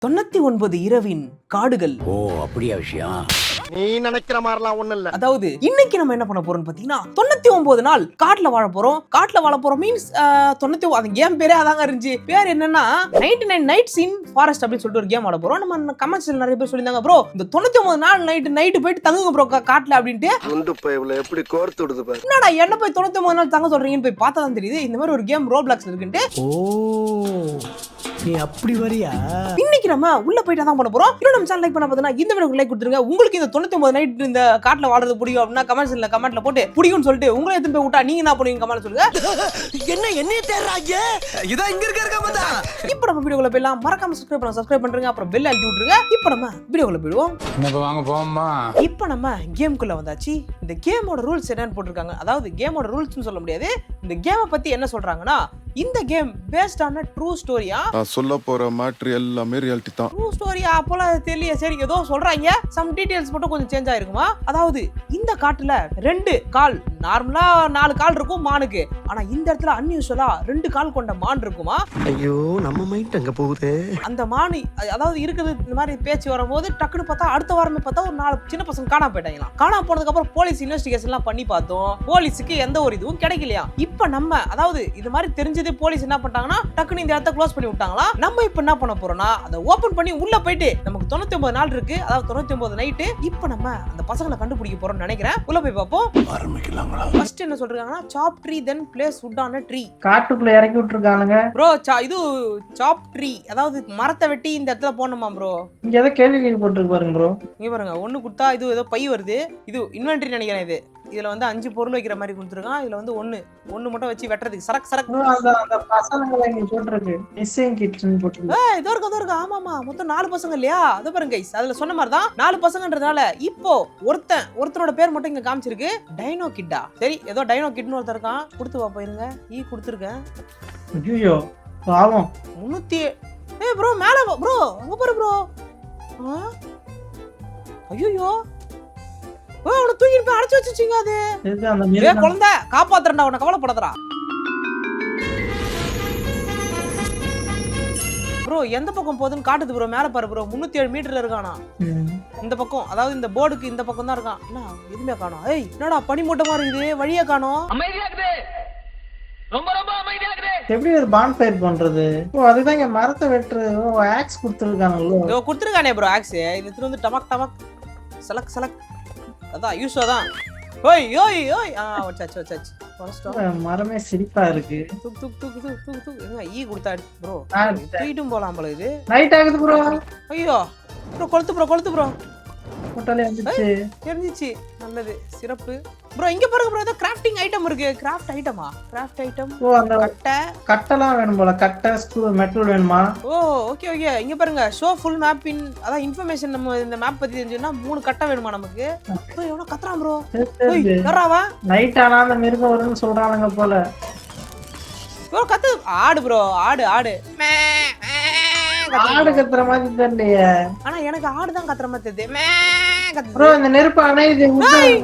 99 இரவின் காடுகள். ஓ அப்படியா விஷயம்? நீ நினைக்கிற மாதிரிலாம் ஒண்ணு இல்ல. அதாவது இன்னைக்கு நம்ம என்ன பண்ண போறோம்னு பாத்தீங்கன்னா 99 நாள் காட்டுல வாழ போறோம். காட்டுல வாழ போறோம் மீன்ஸ் 99 அந்த கேம் பேரே அதாங்க இருந்துச்சு. பேர் என்னன்னா 99 நைட்ஸ் இன் ஃபாரஸ்ட் அப்படின்னு சொல்லிட்டு ஒரு கேம் ஆட போறோம். நம்ம கமெண்ட்ஸ்ல நிறைய பேர் சொல்லிருந்தாங்க ப்ரோ இந்த 99 நாள் நைட்டு போயிட்டு தங்குங்க ப்ரோ காட்டுல அப்படின்ட்டு. குண்டு பைப்ல எப்படி கோர்த்து விடுது பாரு. என்னடா என்ன போய் 99 நாள் தங்க சொல்றீங்கன்னு போய் பார்த்தா தான் தெரியுது இந்த மாதிரி ஒரு கேம் ரோப்ளாக்ஸ்ல இருக்குன்ட்டு. ஓ நீ அப்படி வரியா? இன்னைக்கு நம்ம உள்ள போயிட்டு தான் பண்ண போறோம். இன்னும் நம்ம சேனல் லைக் பண்ண பார்த்தா இந்த வீடியோக்கு லைக் கொடுத்துருங்க. உங்களுக்கு இந்த 99 நைட் இந்த காட்டுல வாழறது பிடிக்கும் அப்படின்னா கமெண்ட்ல போட்டு பிடிக்கும்னு சொல்லிட்டு உங்களை எடுத்து போய் விட்டா நீங்க என்ன பண்ணுவீங்க கமெண்ட் சொல்லுங்க. என்ன தேடுறாங்க? இதோ இங்க இருக்க பார்த்தா. இப்போ நம்ம வீடியோக்குள்ள போய்லாம். மறக்காம சப்ஸ்கிரைப் பண்றீங்க, அப்புறம் பெல் அழுத்தி விட்டுருங்க. இப்போ நம்ம வீடியோக்குள்ள போய்டுவோம். என்னப்பா வாங்க போவோமா? இப்போ நம்ம கேமுக்குள்ள வந்தாச்சு. இந்த கேமோட ரூல்ஸ் என்னன்னு போட்டிருக்காங்க. அதாவது கேமோட ரூல்ஸ்னு சொல்ல முடியாது. இந்த கேமை பத்தி என்ன சொல்றாங்கன்னா இந்த கேம் பேஸ்ட் ஆன ட்ரூ ஸ்டோரியா. நான் சொல்ல போற மேட்ரு எல்லாமே ரியாலிட்டி தான். ட்ரூ ஸ்டோரியா போல தெரியல. சரி ஏதோ சொல்றாங்க. சம் டீடைல்ஸ் மட்டும் கொஞ்சம் சேஞ்ச் ஆயிருக்குமா. அதாவது இந்த காட்டுல 2 கால் நார்மலா 4 கால் இருக்கும் மானுக்கு. ஆனா இந்த இடத்துல அன்யூசுவலா 2 கால் கொண்ட மான் இருக்குமா. ஐயோ நம்ம மைண்ட் அங்க போகுது. அந்த மான் அதாவது இருக்குது இந்த மாதிரி பேச்சு வரும்போது டக்குன்னு பார்த்தா அடுத்த வாரமே பார்த்தா ஒரு 4 சின்ன பசங்க காணாம போயிட்டாங்களாம். காணாம போனதுக்கு அப்புறம் போலீஸ் இன்வெஸ்டிகேஷன் எல்லாம் பண்ணி பார்த்தோம். போலீஸுக்கு எந்த ஒரு இதுவும் கிடைக்கலையா. இப்ப நம்ம அதாவது இது மாதிரி தெரிஞ்சது போலீஸ் என்ன பண்ணிட்டாங்கன்னா டக்குன்னு இந்த இடத்த க்ளோஸ் பண்ணி விட்டாங்களா. நம்ம இப்ப என்ன பண்ண போறோம்னா அதை ஓபன் பண்ணி உள்ள போயிட்டு நமக்கு 99 நாள் இருக்கு. அதாவது 99 நைட்டு. இப்ப நம்ம அந்த பசங்களை கண்டுபிடிக்க போறோம்னு நினைக்கிறேன். உள்ள போய் பார்ப்போம். ஆரம்பிக்கலாங்களா? ஃபர்ஸ்ட் என்ன சொல்றாங்கன்னா சாப் tree then place would on a tree. காட்டுக்குள்ள இறக்கி விட்டுருக்கானுங்க ப்ரோ. இது சாப் ட்ரீ அதாவது மரத்தை வெட்டி இந்த இடத்துல போடணுமா ப்ரோ. இங்க ஏதோ கேள்வி போட்டுருக்கு பாருங்க ப்ரோ. இங்க பாருங்க ஒண்ணு கொடுத்தா இது ஏதோ பை வருது. இது இன்வென்டரி நினைக்கிறேன். இது இதுல வந்து 5 பொருள் வைக்கிற மாதிரி கொடுத்துருக்கான். இதுல வந்து ஒண்ணு மட்டும் வச்சு வெட்டுறதுக்கு சரக் அந்த பசங்களை இங்க போட்டுருக்கு மிஸ்ஸிங் கிட்ஸ்னு போட்டுருக்கு. இதோ இருக்கு. ஆமாமா மொத்தம் 4 பசங்க இல்லையா. அது பாருங்க கைஸ் அதுல சொன்ன மாதிரி தான் 4 பசங்கன்றதுனால இப்போ ஒருத்தனோட பேர் மட்டும் இங்க காமிச்சிருக்கு. டைனோ கிட்டா. சரி ஏதோ டைனோ கிட்னு ஒருத்தர் இருக்கான். கொடுத்து பாப்பா இருங்க. கொடுத்துருக்கேன். ஐயோ பாவம் 300. ப்ரோ மேல ப்ரோ அங்க பாரு ப்ரோ. ஐயோ அவனை தூக்கிட்டு போய் அடைச்சு வச்சுச்சிங்க. அது அந்த குழந்தை காப்பாத்துறா அவனை கவலைப்படாதடா ப்ரோ. எந்த பக்கம் போகுதுன்னு காட்டுது ப்ரோ. மேல பாரு ப்ரோ 307 மீட்டர்ல இருக்கானா. இந்த பக்கம் அதாவது இந்த போர்டுக்கு இந்த பக்கம் தான் இருக்கான். என்ன எதுவுமே காணோம். என்னடா பனி மூட்டமா இருக்குது. வழியா காணோம். எப்படி ஒரு பாண்ட் ஃபயர் பண்றது? ஓ அதுதான் இங்க மரத்தை வெட்டுறது. ஓ ஆக்ஸ் கொடுத்துருக்கானுங்களோ. இதோ கொடுத்துருக்கானே ப்ரோ ஆக்ஸ். இது எடுத்து வந்து டமக் சலக் அதான் யூஸோ தான். ஓய் வச்சாச்சு. மரமே சிரிப்பா இருக்கு. தூக்கு எங்க கொடுத்தாடு ப்ரோ. தூக்கிட்டும் போலாம் போல. இது நைட் ஆகுது ப்ரோ. ஐயோ ப்ரோ கொளுத்து ப்ரோ. போட்டாலே வந்துச்சு. தெரிஞ்சிச்சு. நல்லது சிறப்பு ப்ரோ. இங்க பாருங்க ப்ரோ ஏதோ கிராஃப்டிங் ஐட்டம் இருக்கு. Craft item. ஓ அந்த கட்டலாம் வேணும் போல. கட்டை ஸ்க்ரூ மெட்டல் வேணுமா? ஓ ஓகே இங்க பாருங்க ஷோ ஃபுல் மேப் இன். அதான் இன்ஃபர்மேஷன் நம்ம இந்த மேப் பத்தி தெரிஞ்சுன்னா 3 கட்டை வேணுமா நமக்கு. எவனோ கத்துறான் ப்ரோ. யாராவா நைட் ஆனா அந்த மிருகம் வரும்னு சொல்றானுங்க போல. ப்ரோ கத்து ஆடு ப்ரோ. ஆடு ஆடு கத்துற மாதிரி தெரியலையே. ஆனா எனக்கு ஆடு தான் கத்துற மாதிரி தெரியுது. ப்ரோ இந்த நெருப்பு அணையுது.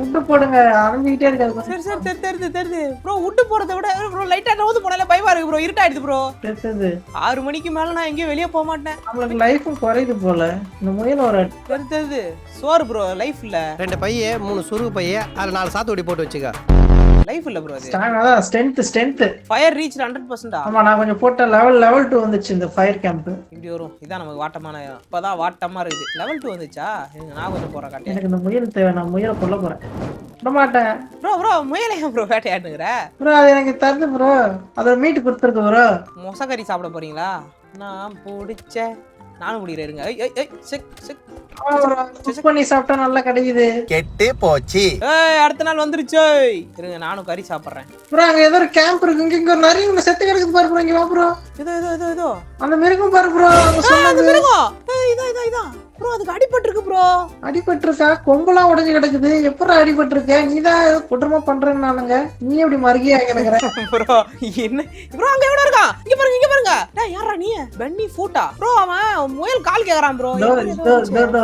உட்டு போடுங்க. அணைஞ்சிக்கிட்டே இருக்காது. சரி தெரியுது ப்ரோ. உட்டு போறதை விட ப்ரோ லைட்டா நோந்து போனாலே பயமா இருக்கு ப்ரோ. இருட்டாயிடுது ப்ரோ. 6 மணிக்கு மேல நான் எங்கேயும் வெளியே போக மாட்டேன். நம்மளுக்கு லைஃப் குறையுது போல. இந்த முயல் ஒரு தெரியுது சோறு ப்ரோ. லைஃப் இல்ல 2 பைய 3 சுருக்கு பைய அதுல 4 சாத்துக்குடி போட்டு வச்சுக்க. லைஃப் இல்ல ப்ரோ. அது அதான் ஸ்ட்ரென்த். Fire reach 100%. ஆமா நான் கொஞ்சம் போட்ட லெவல் 2 வந்துச்சு இந்த ஃபயர் கேம்ப். இப்படி வரும். இதான் நமக்கு வாட்டமான இடம். இப்பதான் வாட்டமா இருக்குது. லெவல் 2 வந்துச்சா. நான் கொஞ்சம் போறேன் காட்டி. எனக்கு இந்த முயல் தேவை. நான் முயலை கொல்ல போறேன். விட மாட்டேன் ப்ரோ. முயலையா ப்ரோ வேட்டையாடுங்கிற ப்ரோ? அது எனக்கு தருது ப்ரோ. அதோட மீட் கொடுத்துருக்கு ப்ரோ. மொசக்கறி சாப்பிட போறீங்களா? நான் பிடிச்ச நானும் குடிக்கிறேன். குக் பண்ணி சாப்பிட்டா நல்லா கிடைக்குது. கெட்டு போச்சு. அடுத்த நாள் வந்துருச்சு. இருங்க நானும் கறி சாப்பிடுறேன். ப்ரோ அங்க ஏதோ ஒரு கேம்ப் இருக்கு. இங்க நிறைய செத்து கிடக்குது பாரு ப்ரோ. இங்க வா ப்ரோ. இதோ அந்த மிருகம் பாரு ப்ரோ. அந்த மிருகம். இதான் ப்ரோ. அதுக்கு அடிபட்டிருக்கு ப்ரோ. அடிபட்டிருக்கா? கொம்பெல்லாம் உடைஞ்சு கிடக்குது. எப்பறம் அடிபட்டிருக்க? நீதான் ஏதோ குற்றமா பண்றேன்னு நானுங்க. நீ எப்படி மறுகியா கிடக்குற ப்ரோ? என்ன ப்ரோ அங்க எவனோ இருக்கான். இங்க பாருங்க. டேய் யாரா நீ? பென்னி ஃபூட்டா ப்ரோ. அவன் முயல் கால் கேக்குறான் ப்ரோ.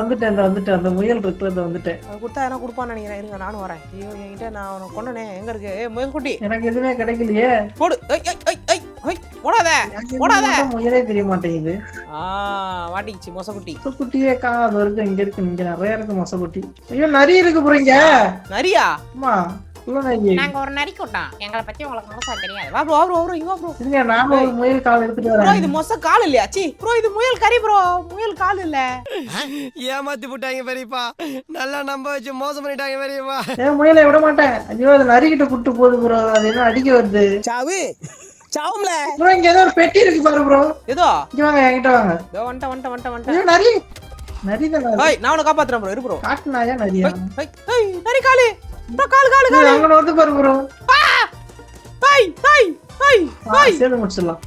வந்துட்டேன். அந்த முயல் இருக்கிறது வந்துட்டேன். அது கொடுத்தா என்ன கொடுப்பான்னு நினைக்கிறேன். இருங்க நானும் வரேன். ஐயோ என்கிட்ட நான் அவனை கொன்னனே. எங்க இருக்கு முயல் குட்டி? எனக்கு எதுவுமே கிடைக்கலையே. போடு. ஹை, ஓடாத ஓடாத. முயலே தெரிய மாட்டேங்குது. மாட்டிக்கிச்சு மொசக்குட்டி. குட்டியே காது இருக்கு, இங்க இருக்கு, இங்க நிறைய இருக்கு மொசக்குட்டி. ஐயோ நிறைய இருக்கு ப்ரோ இங்க. நரியா? ஆமா நரி. நாங்க ஒரு நரி கூட்டம், எங்களை பத்தி உங்களுக்கு முழுசா தெரியாது. வா ப்ரோ ப்ரோ இங்க ப்ரோ. இருங்க நானும் ஒரு முயல் கால் எடுத்துட்டு ப்ரோ வரேன். இது மொச கால் இல்லையா? சி ப்ரோ இது முயல் கறி ப்ரோ, முயல் கால் இல்ல. ஏமாத்தி போட்டாங்க பெரியப்பா, நல்லா நம்ப வச்சு மோசம் பண்ணிட்டாங்க பெரியப்பா. முயலை விட மாட்டேன். ஐயோ அது நரிக்கிட்ட கூட்டு போகுது ப்ரோ, அது என்ன அடிக்க வருது. சாவு சாவும்ல ப்ரோ இங்க ஏதோ ஒரு பெட்டி இருக்கு பாரு ப்ரோ. ஏதோ இங்க வாங்க என்கிட்ட வாங்க. இதோ வந்துட்டேன். ஐயோ நரி நரி தான். ஹை நான் உன்னை காப்பாத்துறேன் ப்ரோ. இரு ப்ரோ. காட்டு நாயா நரியா? ஹை நரி காலு ப்ரோ, கால் அங்க வந்து பாரு ப்ரோ. ஹை சேது முடிச்சிடலாம்.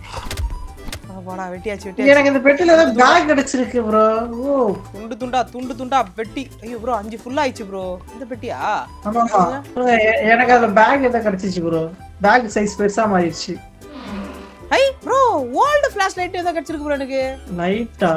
வாடா வெட்டியாச்சு. எனக்கு இந்த பெட்டில ஏதோ பேக் கிடைச்சிருக்கு ப்ரோ. ஓ துண்டு துண்டா பெட்டி. ஐயோ ப்ரோ 5 ஃபுல் ஆயிடுச்சு ப்ரோ. இந்த பெட்டியா? ஆமா எனக்கு அந்த பேக் ஏதோ கிடைச்சிச்சு ப்ரோ. பேக் சைஸ் பெருசா மாறிடுச்சு. Hi bro old flashlight ஏதோ கிடைச்சிருக்கு ப்ரோ எனக்கு. லைட்டா?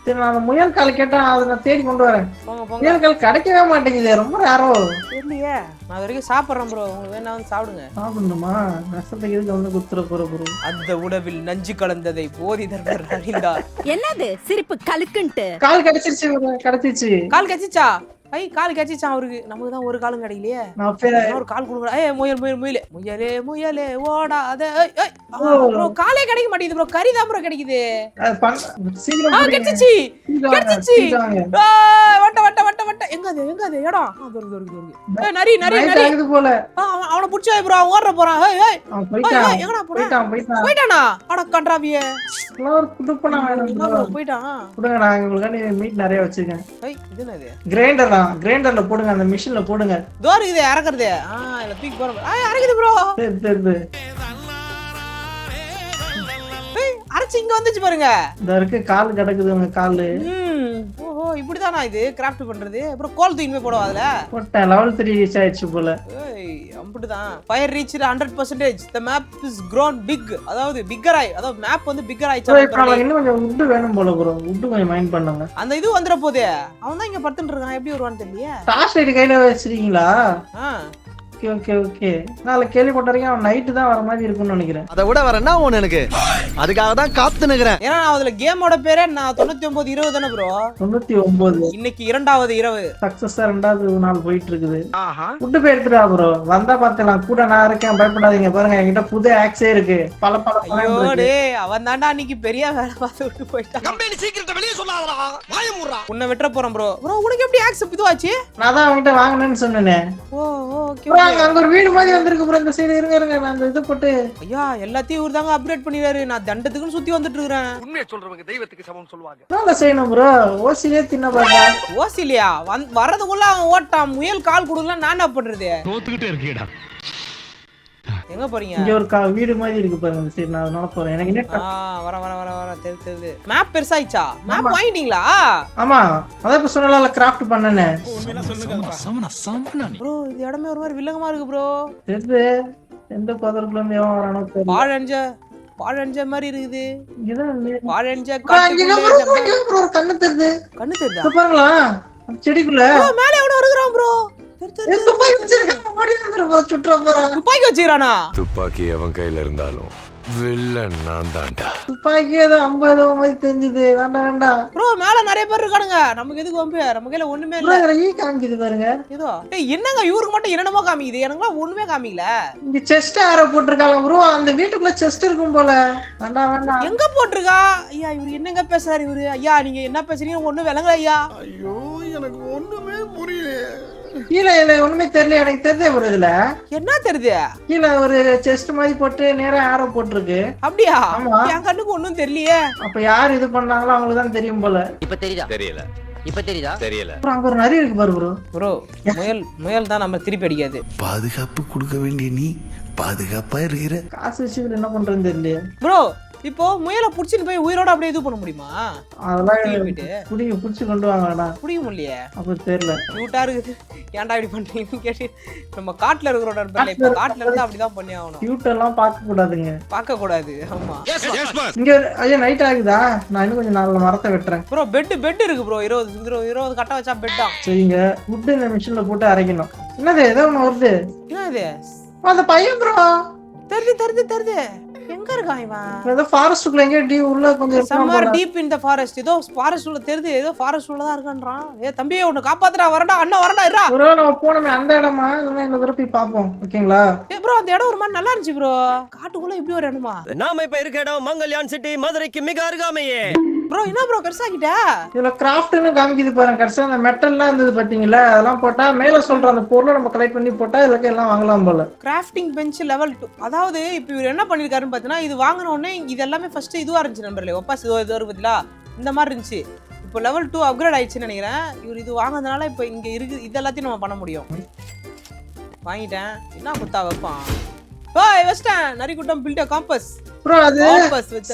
சரி நான் அந்த முயல் கால் கேட்டா அதை நான் தேடி கொண்டு வரேன். போங்க முயல் கால் கிடைக்கவே மாட்டேங்குது, ரொம்ப ரேரோ. தெரியலையே, நான் வரைக்கும் சாப்பிட்றேன் ப்ரோ. உங்களுக்கு வேணா வந்து சாப்பிடுங்க. சாப்பிடணுமா? ரசத்துக்கு எதுக்கு வந்து குத்துற போற ப்ரோ? அந்த உணவில் நஞ்சு கலந்ததை போதி தர்மர் அறிந்தார். என்னது சிரிப்பு கலுக்குன்ட்டு? கால் கிடைச்சிருச்சு ப்ரோ, கிடைச்சிருச்சு. கால் கச்சிச்சா? ஐ கால் கச்சிச்சான் அவருக்கு. நமக்கு தான் ஒரு காலும் கிடைக்கலையே. நான் ஒரு கால் கொடுக்குறேன். ஏய் முயலே ஓடாத. ப்ரோ காலே கிடைக்க மாட்டேங்குது ப்ரோ, கறி தான் ப்ரோ கிடைக்குது. சீக்கிரம் கிடைச்சிச்சு. வட்ட எங்க அது இடம்? ஏய் நரி போல அவனை புடிச்சா ப்ரோ, அவன் ஓடுற போறான். ஏய் அவன் போயிட்டான். போயிட்டானா? அட கன்றாவியே. குடுப்பனா வேணும் ப்ரோ. போயிட்டான். கொடுங்க, நான் உங்களுக்கு மீட் நிறைய வச்சிருக்கேன். ஏய் இது என்னது? கிரைண்டர்ல போடுங்க, அந்த மிஷின்ல போடுங்க. தோர் இது இறக்குறது. இல்ல தூக்கி போற. இறக்குது ப்ரோ. தெரியுது. அரைச்சு இங்க வந்துச்சு பாருங்க. இந்த இருக்கு கால் கிடக்குது உங்க காலு. ஓஹோ இப்படிதானா இது கிராஃப்ட் பண்றது? அப்புறம் கோல் தூக்கி போய் போடுவா அதுல. போட்டேன், லெவல் 3 ரீச் ஆயிடுச்சு போல. ஏய் அப்படிதான். Fire reach 100%. the map is grown big. அதாவது பிக்கர் ஆயி, அதாவது மேப் வந்து பிக்கர் ஆயிச்சு. இன்னும் கொஞ்சம் வுட் வேணும் போல ப்ரோ. வுட் கொஞ்சம் மைண்ட் பண்ணுங்க. அந்த இது வந்துற போதே. அவன் தான் இங்க படுத்துட்டு இருக்கான். எப்படி வருவான்னு தெரியல. டார்ச் லைட் கையில வச்சிருக்கீங்களா? ஓகே நாளை கேள்விப்பட்டிருக்கேன், அவன் நைட்டு தான் வர மாதிரி இருக்கும்னு நினைக்கிறேன். அதை விட வரேன்னா ஒண்ணு எனக்கு அதுக்காக தான் காத்து நிக்கிறேன். ஏன்னா அதுல கேமோட பேரே நான் 99 தானே ப்ரோ. 99 இன்னைக்கு 2வது இரவு. சக்சஸா 2வது நாள் போயிட்டு இருக்குது. ஃபுட் போய் எடுத்துடா ப்ரோ, வந்தா பாத்துக்கலாம். கூட நான் இருக்கேன், பயப்படாதீங்க. பாருங்க என்கிட்ட புது ஆக்ஸே இருக்கு. பல ஐயோ டேய், அவன் தான்டா அன்னைக்கு பெரிய வேலை பார்த்து விட்டு போயிட்டான். கம்பெனி சீக்கிரத்தை வெளிய சொல்லாதடா, வாயை மூடுடா. உன்னை வெட்ற போறேன் ப்ரோ. ப்ரோ உனக்கு எப்படி ஆக்சஸ் இதுவாச்சு? நான் தான் அவன்கிட்ட வாங்குனேன்னு சொன்னேனே. ஓகே அங்க ஒரு வீடு மாதிரி வந்திருக்கு ப்ரோ. இந்த சைடு இருங்க, நான் அந்த இது போட்டு. ஐயா எல்லாத்தையும் இவர் தாங்க அப்கிரேட் பண்ணிறாரு. நான் தண்டத்துக்குன்னு சுத்தி வந்துட்டு இருக்கேன். உண்மையை சொல்றவங்க தெய்வத்துக்கு சமம் சொல்லுவாங்க. நான் செய்யணும் ப்ரோ. ஓசிலே தின்ன பாருங்க. ஓசிலியா வரதுக்குள்ள அவன் ஓட்டான். முயல் கால் கொடுக்கல, நான் என்ன பண்றது? தோத்துக்கிட்டே இருக்கேடா. எங்க போறீங்க? இங்க ஒரு வீடு மாதிரி இருக்கு பாருங்க. சரி நான் அதனால போறேன். எனக்கு என்ன வர தெரியுது. மேப் பெருசாயிச்சா? மேப் வாங்கிட்டீங்களா? ஆமா அத இப்ப சொன்னல கிராஃப்ட் பண்ணனே. ப்ரோ இது இடமே ஒரு மாதிரி வில்லங்கமா இருக்கு ப்ரோ. தெரியுது. எந்த பதற்குள்ள இருந்து எவன் வரானோ தெரியல. பாழஞ்ச மாதிரி இருக்குது. இங்கதான் பாழஞ்ச ப்ரோ. கண்ணு தெரியுது. கண்ணு தெரியுதா? பாருங்களா செடிக்குள்ள மேல எவனோ வருகிறான் ப்ரோ. துப்பாக்கி வச்சிருக்கானா? துப்பாக்கி அவன் கையில இருந்தாலும் வில்லன் நான் தான்டா. துப்பாக்கி ஏதோ 50 மாதிரி தெரிஞ்சது. வேண்டாம் ப்ரோ மேல நிறைய பேர் இருக்கானுங்க. நமக்கு எதுக்கு வம்பு? நம்ம கையில ஒண்ணுமே இல்ல. ஈ காமிக்குது பாருங்க. ஏதோ என்னங்க இவருக்கு மட்டும் என்னமோ காமிக்குது, எனக்குலாம் ஒண்ணுமே காமிக்கல. இங்க செஸ்ட் ஆரோ போட்டிருக்காங்க ப்ரோ. அந்த வீட்டுக்குள்ள செஸ்ட் இருக்கும் போல. வேண்டாம் எங்க போட்டிருக்கா? ஐயா இவரு என்னங்க பேசுறாரு இவரு? ஐயா நீங்க என்ன பேசுறீங்க ஒண்ணு விளங்கல ஐயா. ஐயோ எனக்கு ஒண்ணுமே புரியல. கீழே ஒண்ணுமே தெரியல. எனக்கு தெரிஞ்சே ப்ரோ. இதுல என்ன தெரியுது? கீழே ஒரு செஸ்ட் மாதிரி போட்டு நேரா ஆரோ போட்டிருக்கு. அப்படியா? ஆமா. என் கண்ணுக்கு ஒண்ணும் தெரியலையே. அப்ப யார் இது பண்ணாங்களோ அவங்களுக்கு தான் தெரியும் போல. இப்ப தெரியுதா? தெரியல. அப்புறம் அங்க ஒரு நரி இருக்கு பாரு ப்ரோ. ப்ரோ முயல் தான் நம்ம திருப்பி அடிக்காது. பாதுகாப்பு கொடுக்க வேண்டிய நீ பாதுகாப்பா இருக்கிற. காசு விஷயத்துல என்ன பண்றதுன்னு தெரியல ப்ரோ. இப்போ முயலை புடிச்சிட்டு போய் உயிரோட அப்படியே இது பண்ண முடியுமா? அதெல்லாம் புடிச்சு கொண்டு வாங்கடா. புடிக்க முடியலையே. அப்ப தெரியல. கியூட்டா இருக்குது. ஏன்டா இப்படி பண்றீங்கன்னு கேட்டு நம்ம காட்டுல இருக்கிறோட இப்ப காட்டுல இருந்து அப்படிதான் பண்ணி ஆகணும். கியூட் எல்லாம் பார்க்க கூடாதுங்க. பார்க்க கூடாது. ஆமா. இங்க ஐயா நைட் ஆகுதா? நான் இன்னும் கொஞ்சம் நாலு மரத்தை வெட்டுறேன். ப்ரோ பெட் இருக்கு ப்ரோ. 20 கட்ட வச்சா பெட்டா. சரிங்க. வுட் இந்த மிஷின்ல போட்டு அரைக்கணும். என்னது ஏதோ ஒண்ணு வருது. என்ன இது? அந்த பையன் ப்ரோ. தெரியுது. எங்க இருக்கான் இவன்? ஏதோ ஃபாரஸ்ட்டுக்குள்ள எங்கேயோ உள்ள கொஞ்சம் இருக்கான் சம்மர் போல. Deep in the forest. ஏதோ ஃபாரஸ்ட் உள்ள தெரியுது, ஏதோ ஃபாரஸ்ட் உள்ள தான் இருக்கான்றான். தம்பி உன்னை காப்பாத்துறா, வரடா அண்ணா வரடா இருடா. ப்ரோ நம்ம போனோமே அந்த இடமா இல்லைன்னா இந்த தடவை போய் பார்ப்போம் ஓகேங்களா? ப்ரோ அந்த இடம் ஒரு மாதிரி நல்லா இருந்துச்சு ப்ரோ. காட்டுக்குள்ள இப்படி ஒரு இடமா? நாம இப்ப இருக்க இடம் மங்கல்யான் சிட்டி, மதுரைக்கு மிக அருகாமையே. ப்ரோ என்ன ப்ரோ பெருசாக்கிட்ட? இதுல கிராஃப்ட்னு காமிக்குது பாருங்க. கடைசியா அந்த மெட்டல்லாம் இருந்தது பாத்தீங்களா, அதெல்லாம் போட்டா மேல சொல்ற அந்த பொருளை நம்ம கலெக்ட் பண்ணி போட்டா இதுல எல்லாம் வாங்கலாம் போல. Crafting bench level 2. அதாவது இப்போ இவர் என்ன பண்ணிருக்காருன்னு பார்த்தீங்கன்னா, இது வாங்கின உடனே இது எல்லாமே ஃபர்ஸ்ட் இதுவா இருந்துச்சு நண்பர்களே. ஒப்பாஸ் இது ஒரு பதிலா இந்த மாதிரி இருந்துச்சு. இப்போ லெவல் 2 அப்கிரேட் ஆயிடுச்சுன்னு நினைக்கிறேன். இவர் இது வாங்கினதுனால இப்போ இங்க இருக்கு இது எல்லாத்தையும் நம்ம பண்ண முடியும். வாங்கிட்டேன். என்ன குத்தா வைப்பான்? ஓய் வெஸ்டர்ன் நரிக்குட்டம் பில்ட் அ காம்பஸ். ப்ரோ அது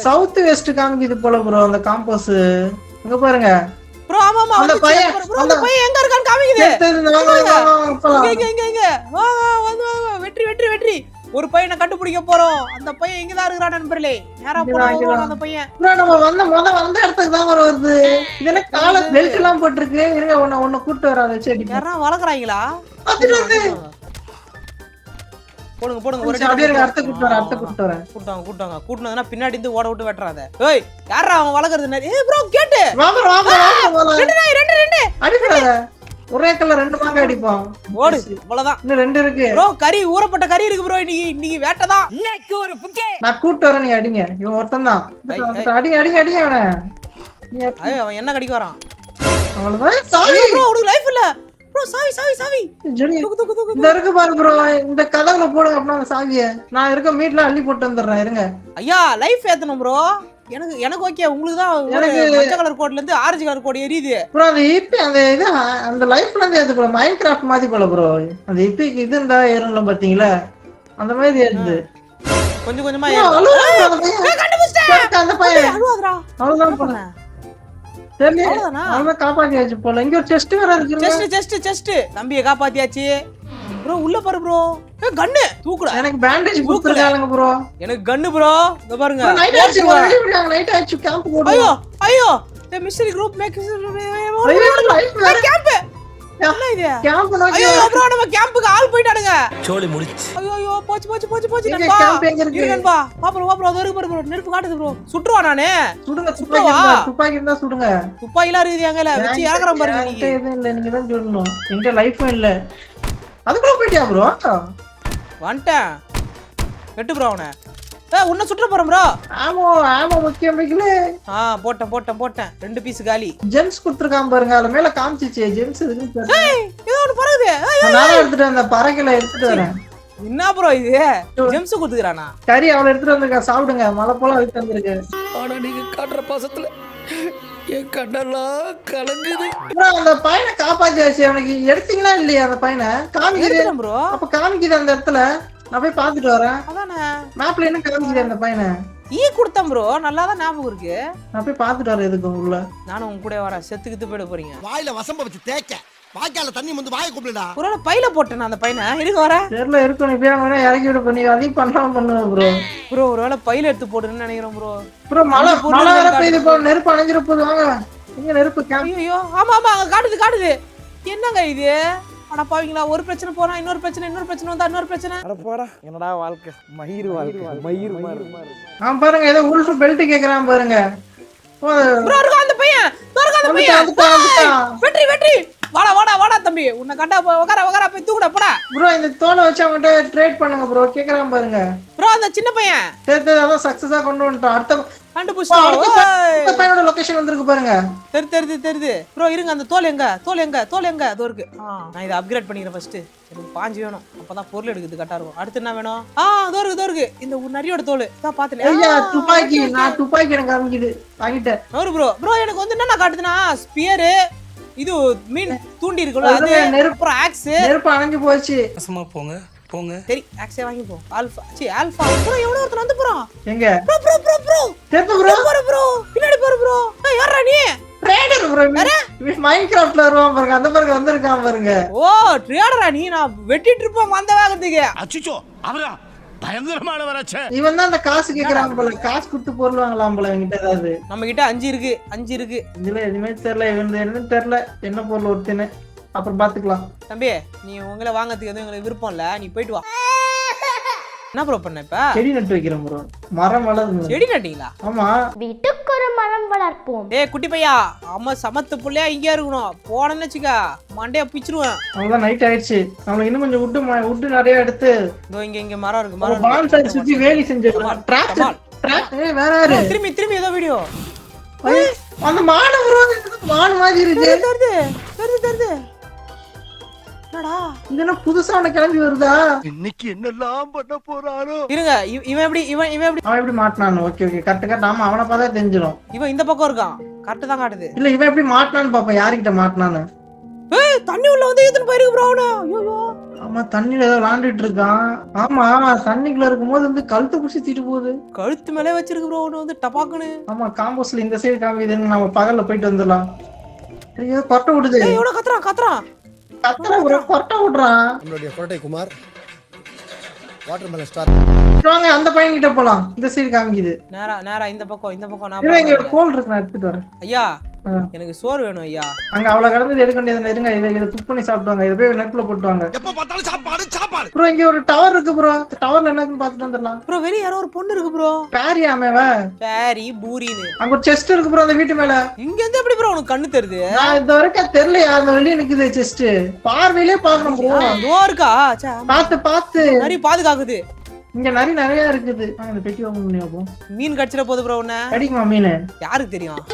சவுத் வெஸ்ட் காமிக்குது போல ப்ரோ அந்த காம்பஸ். இங்க பாருங்க ப்ரோ. ஆமா ஆமா அந்த பையன் அந்த பையன் எங்க இருக்கான்னு காமிக்குது. இங்க வா வந்து வெற்றி வெற்றி வெற்றி. ஒரு பையனை கண்டுபிடிக்க போறோம். அந்த பையன் இங்க தான் இருக்கறான் நண்பர்களே. நேரா போறோம் அந்த பையன். ப்ரோ நம்ம வந்த இடத்துக்கு தான் வருது. இதென்ன கால பெல்ட் எல்லாம் போட்டுருக்கு. இருங்க ஒண்ணு கூட்டி வர வச்சு அடிங்க. யாரா வளக்குறாங்களா? போடுங்க போடுங்க ஒரு அடுத்து கூட்டி வரேன். கூட்டுனதுனா பின்னாடி இருந்து ஓட விட்டு வெட்டறாத. ஏய் யாரா அவன் வளக்குறது? ஏய் ப்ரோ கேட். வாங்க ரெண்டு அடிக்கறாத. ஒரே கல்ல ரெண்டு மாங்க அடிப்போம். ஓடு அவ்வளவுதான். இன்னும் ரெண்டு இருக்கு ப்ரோ. கறி ஊறப்பட்ட கறி இருக்கு ப்ரோ. இன்னைக்கு வேட்டதான். இன்னைக்கு ஒரு புக்கே. நான் கூட்டி வரேன், நீ அடிங்க. இவன் ஒருத்தன் தான். அடிங்க அவனை. ஐயோ அவன் என்ன கடிக்க வரான்? அவ்வளவுதான். சாவி ப்ரோ உனக்கு லைஃப் இல்ல ப்ரோ. சாவி இந்த இருக்கு பாரு ப்ரோ. இந்த கதவுல போடுங்க அப்படின்னா அந்த சாவியை. நான் இருக்க மீட்ல அள்ளி போட்டு வந்துடுறேன். இருங்க ஐயா லைஃப் ஏத்தணும் ப்ரோ. எனக்கு ஓகே. உங்களுக்கு தான் மஞ்சள் கலர் கோட்ல இருந்து ஆரஞ்சு கலர் கோட் எரியுது ப்ரோ. அந்த இப்ப அந்த இது அந்த லைஃப்ல இருந்து ஏத்து ப்ரோ. மைண்ட் கிராஃப்ட் மாதிரி போல ப்ரோ. அந்த இப்பக்கு இது இருந்தா ஏறல பாத்தீங்களா, அந்த மாதிரி ஏறுது. கொஞ்சம் கொஞ்சமா அந்த பையன் அழுவாதடா. அவ்வளவுதான் போல. சரி அவன் காப்பாத்தியாச்சு போல. இங்க ஒரு செஸ்ட் வேற இருக்கு. செஸ்ட் தம்பியை காப்பாத்தியாச்சு ப்ரோ. உள்ள பாரு ப்ரோ. கன்னு தூக்குடா. எனக்கு பேண்டேஜ் கொடுத்துருக்காங்க ப்ரோ. எனக்கு கன்னு ப்ரோ. இங்க பாருங்க. நைட் ஆச்சு கேம்ப் போடு. ஐயோ the mystery group makes camp. என்ன இது? கேம்ப் நோக்கி. ஐயோ ப்ரோ நம்ம கேம்புக்கு ஆள் போய்ட்டானுங்க. சோலி முடிச்சு. ஐயோ போச்சு நண்பா. கேம்ப் எங்க இருக்கு நண்பா? வா ப்ரோ அது இருக்கு ப்ரோ. நெருப்பு காட்டுது ப்ரோ. சுற்றுவா நானே. சுடுங்க. துப்பாக்கி இருந்தா சுடுங்க. துப்பாக்கிலாம் இருக்குது எங்கல வச்சு இறக்குறேன் பாருங்க. நீங்க எதுவும் இல்ல, நீங்க தான் சொல்லணும். என்கிட்ட லைஃபும் இல்ல. அதுக்குள்ள போயிட்டியா ப்ரோ? வந்துட்டேன். வெட்டு ப்ரோ அவனை. உன்னை சுற்ற போறேன் ப்ரோ. ஆமா முக்கியம் வைக்கல. போட்டேன் 2 பீஸ் காலி. ஜெம்ஸ் கொடுத்துருக்கான் பாருங்க. அதுல மேல காமிச்சிச்சு ஜெம்ஸ் இருக்கு. ஏதோ ஒன்னு பறக்குது. நான் எடுத்துட்டு அந்த பறக்கல எடுத்துட்டு வரேன். என்ன ப்ரோ இது? ஜெம்ஸ் கொடுத்துக்கறானா? கறி அவள எடுத்துட்டு வந்திருக்கா. சாப்பிடுங்க. மலை போல எடுத்து வந்திருக்கு. ஆனா நீங்க காட்டுற பாசத்துல என் கண்ணெல்லாம் கலங்குது. ப்ரோ அந்த பையனை காப்பாத்தியாச்சு. அவனுக்கு எடுத்தீங்களா இல்லையா அந்த பையனை? காமிக்குது ப்ரோ. அப்ப காமிக்குது அந்த இடத்துல. நான் போய் பாத்துட்டு வரேன். அதானே மேப்ல என்ன காமிக்குது அந்த பையனை? கொடுத்தேன் ப்ரோ. நல்லா தான் ஞாபகம் இருக்கு. நான் போய் பாத்துட்டு வரேன். எதுக்கு உள்ள நானும் உங்க கூட வரேன். செத்துக்கிட்டு போயிட போறீங்க. வாயில வசம்ப வச்சு தேய்க்க. வாய்க்கால தண்ணி வந்து வாயை கூப்பிடுடா. ஒருவேளை பையில போட்டேன் அந்த பையனை. இருங்க வரேன். தெரியல இருக்கும். நீ போய் இறக்கி விட பண்ணி அதையும் பண்ணாம பண்ணுவேன் ப்ரோ. ஒருவேளை பையில எடுத்து போடுன்னு நினைக்கிறேன் ப்ரோ. மழை வர பெய்யுது போ. நெருப்பு அணைஞ்சிட போகுது. வாங்க இங்க நெருப்பு கேம்ப். ஐயோ ஆமா அங்க காட்டுது. என்னங்க இது? அட பாவீங்களா. ஒரு பிரச்சனை போனா இன்னொரு பிரச்சனை வந்தா இன்னொரு பிரச்சனை. அட போடா. என்னடா வாழ்க்கை. மயிர் மாதிரி. பாருங்க ஏதோ உல்ஃப் பெல்ட் கேக்குறான் பாருங்க. ப்ரோ இருக்க அந்த பையன். வெற்றி. வாடா தம்பி. உன்னை கண்டா உட்கார போய் தூக்குடா போடா. ப்ரோ இந்த தோலை வச்சு அவன்கிட்ட ட்ரேட் பண்ணுங்க ப்ரோ. கேக்குறான் பாருங்க. ப்ரோ அந்த சின்ன பையன் சரி அதான் சக்சஸா கொண்டு வந்துட்டான். அடுத்த பையனோட லொகேஷன் வந்திருக்கு பாருங்க. தெரியுது ப்ரோ. இருங்க அந்த தோல் எங்க அதோ இருக்கு. நான் இதை அப்கிரேட் பண்ணிக்கிறேன் ஃபர்ஸ்ட். எனக்கு 5 வேணும். அப்பதான் பொருள் எடுக்குது கரெக்டா இருக்கும். அடுத்து என்ன வேணும்? அதோ இருக்கு இந்த நரியோட தோல் தான் பாத்தேன். ஐயா துப்பாக்கி. நான் துப்பாக்கி எனக்கு காமிக்குது. வாங்கிட்டேன். ப்ரோ எனக்கு வந்து என்ன காட்டுதுன்னா ஸ்பியர் இது மீன் தூண்டி இருக்குல்ல அது நெருப்பு ஆக்ஸ். நெருப்பு அணைஞ்சு போச்சு. சும்மா போங்க. சரி ஆக்ஸே வாங்கி போ. ஆல்பா ப்ரோ எவ்வளவு ஒருத்தன் வந்து போறான். எங்க ப்ரோ ப்ரோ பின்னாடி பாரு ப்ரோ. யாரா நீ? Trader bro. மைன்கிராஃப்ட்ல வருவான் பாருங்க. அந்த பாருங்க வந்திருக்கான் பாருங்க. ஓ ட்ரேடரா நீ? நான் வெட்டிட்டு இருப்போம் அந்த வேகத்துக்கு. அச்சச்சோ அவரா பயங்கரமான வராச்சே. இவன் தான் அந்த காசு கேக்குறான் போல. காசு கொடுத்து பொருள் வாங்கலாம் போல இவங்கிட்ட. ஏதாவது நம்ம கிட்ட 5 இருக்கு. இதுல எதுவுமே தெரியல. இவன் என்ன தெரியல என்ன பொருள் ஒருத்தின்னு. அப்புறம் பாத்துக்கலாம். தம்பி நீ உங்களை வாங்கறதுக்கு எதுவும் எங்களுக்கு விருப்பம் இல்ல. நீ போயிட்டு வா. என்ன ப்ரோ பண்ண இப்ப? செடி நட்டு வைக்கிறேன் ப்ரோ. மரம் வளருது. செடி நட்டீங்களா? ஆமா. வீட்டுக்கு ஒரு மரம் வளர்ப்போம். ஏய் குட்டி பையா, அம்மா சமத்து புள்ளையா இங்கே இருக்கணும். போனேன்னு வச்சுக்க மண்டைய பிச்சிருவேன். அவ்வளவுதான் நைட் ஆயிடுச்சு. நம்மளுக்கு இன்னும் கொஞ்சம் உட்டு நிறைய எடுத்து இதோ இங்க மரம் இருக்கு, ஒரு மரம் பால் சைடு சுத்தி வேலி செஞ்சிடலாம். ட்ராப் ஏய் வேற யாரு? திரும்பி ஏதோ வீடியோ. அந்த மாடு ப்ரோ, மாடு மாதிரி இருக்கு. தெரியுது. என்னடா இது என்ன புதுசா ஒண்ணு கிளம்பி வருதா? இன்னைக்கு என்னெல்லாம் பண்ண போறாரோ. இருங்க, இவன் எப்படி அவன் எப்படி மாட்டினானு? Okay correct. ஆமா அவனை பார்த்தா தெரிஞ்சிடும். இவன் இந்த பக்கம் இருக்கான். கரெக்ட் தான் காட்டுது. இல்ல இவன் எப்படி மாட்டினான்னு பாப்போம். யார்கிட்ட மாட்டினான்னு. ஏய் தண்ணி உள்ள வந்து ஏத்துன்னு போயிருக்கு ப்ரோ அவன. ஐயோ ஆமா தண்ணியில ஏதோ விளையாண்டுட்டு இருக்கான். ஆமா தண்ணிக்குள்ள இருக்கும்போது வந்து கழுத்து புடிச்சு தீட்டு போகுது. கழுத்து மேலே வச்சிருக்கு ப்ரோ அவன வந்து டபாக்குன்னு. ஆமா காம்போஸ்ட்ல இந்த சைடு காமிக்குதுன்னு நம்ம பகல்ல போயிட்டு வந்துடலாம். ஐயோ கொட்டை விடுது. ஏய் எவ்வளவு கத்துறான் கத்துறா ப்ரோ, கொட்டை விடுறான். நம்மளுடைய கோட்டை குமார் வாட்டர் மெலன் ஸ்டார். வாங்க அந்த பையன் கிட்ட போலாம். இந்த சைடு காமிக்குது. நேரா இந்த பக்கம் நான் இங்க ஒரு கோல் இருக்கு, நான் எடுத்துட்டு வரேன். ஐயா எனக்கு சோறு வேணும் ஐயா. அங்க அவ்வளவு கடந்து எடுக்க வேண்டியது. இருங்க இதை குக் பண்ணி சாப்பிடுவாங்க. இதை போய் நெட்ல போட்டுவாங்க. எப்ப பார்த்தாலும் சாப்பாடு. ப்ரோ இங்க ஒரு டவர் இருக்கு ப்ரோ. டவர்ல என்னன்னு பாத்துட்டு வந்துடலாம். ப்ரோ வெளிய யாரோ ஒரு பொண்ணு இருக்கு ப்ரோ. பேரியாமேவ பேரி பூரின்னு. அங்க ஒரு செஸ்ட் இருக்கு ப்ரோ அந்த வீட்டு மேல. இங்க இருந்து எப்படி ப்ரோ உனக்கு கண்ணு தெரியுது? நான் இது வரைக்கும் தெரியலையா, அந்த வெளியே நிக்குது செஸ்ட். பார்வையிலே பாக்கணும் ப்ரோ. இதோ இருக்கா? ச்சே பாத்து நிறைய பாதுகாக்குது. இங்க நிறைய இருக்குது. அந்த பெட்டி ஓபன் பண்ணி வைப்போம். மீன் கடிச்சிட போகுது ப்ரோ உன்ன. கடிக்குமா மீன்? யாருக்கு தெரியும்?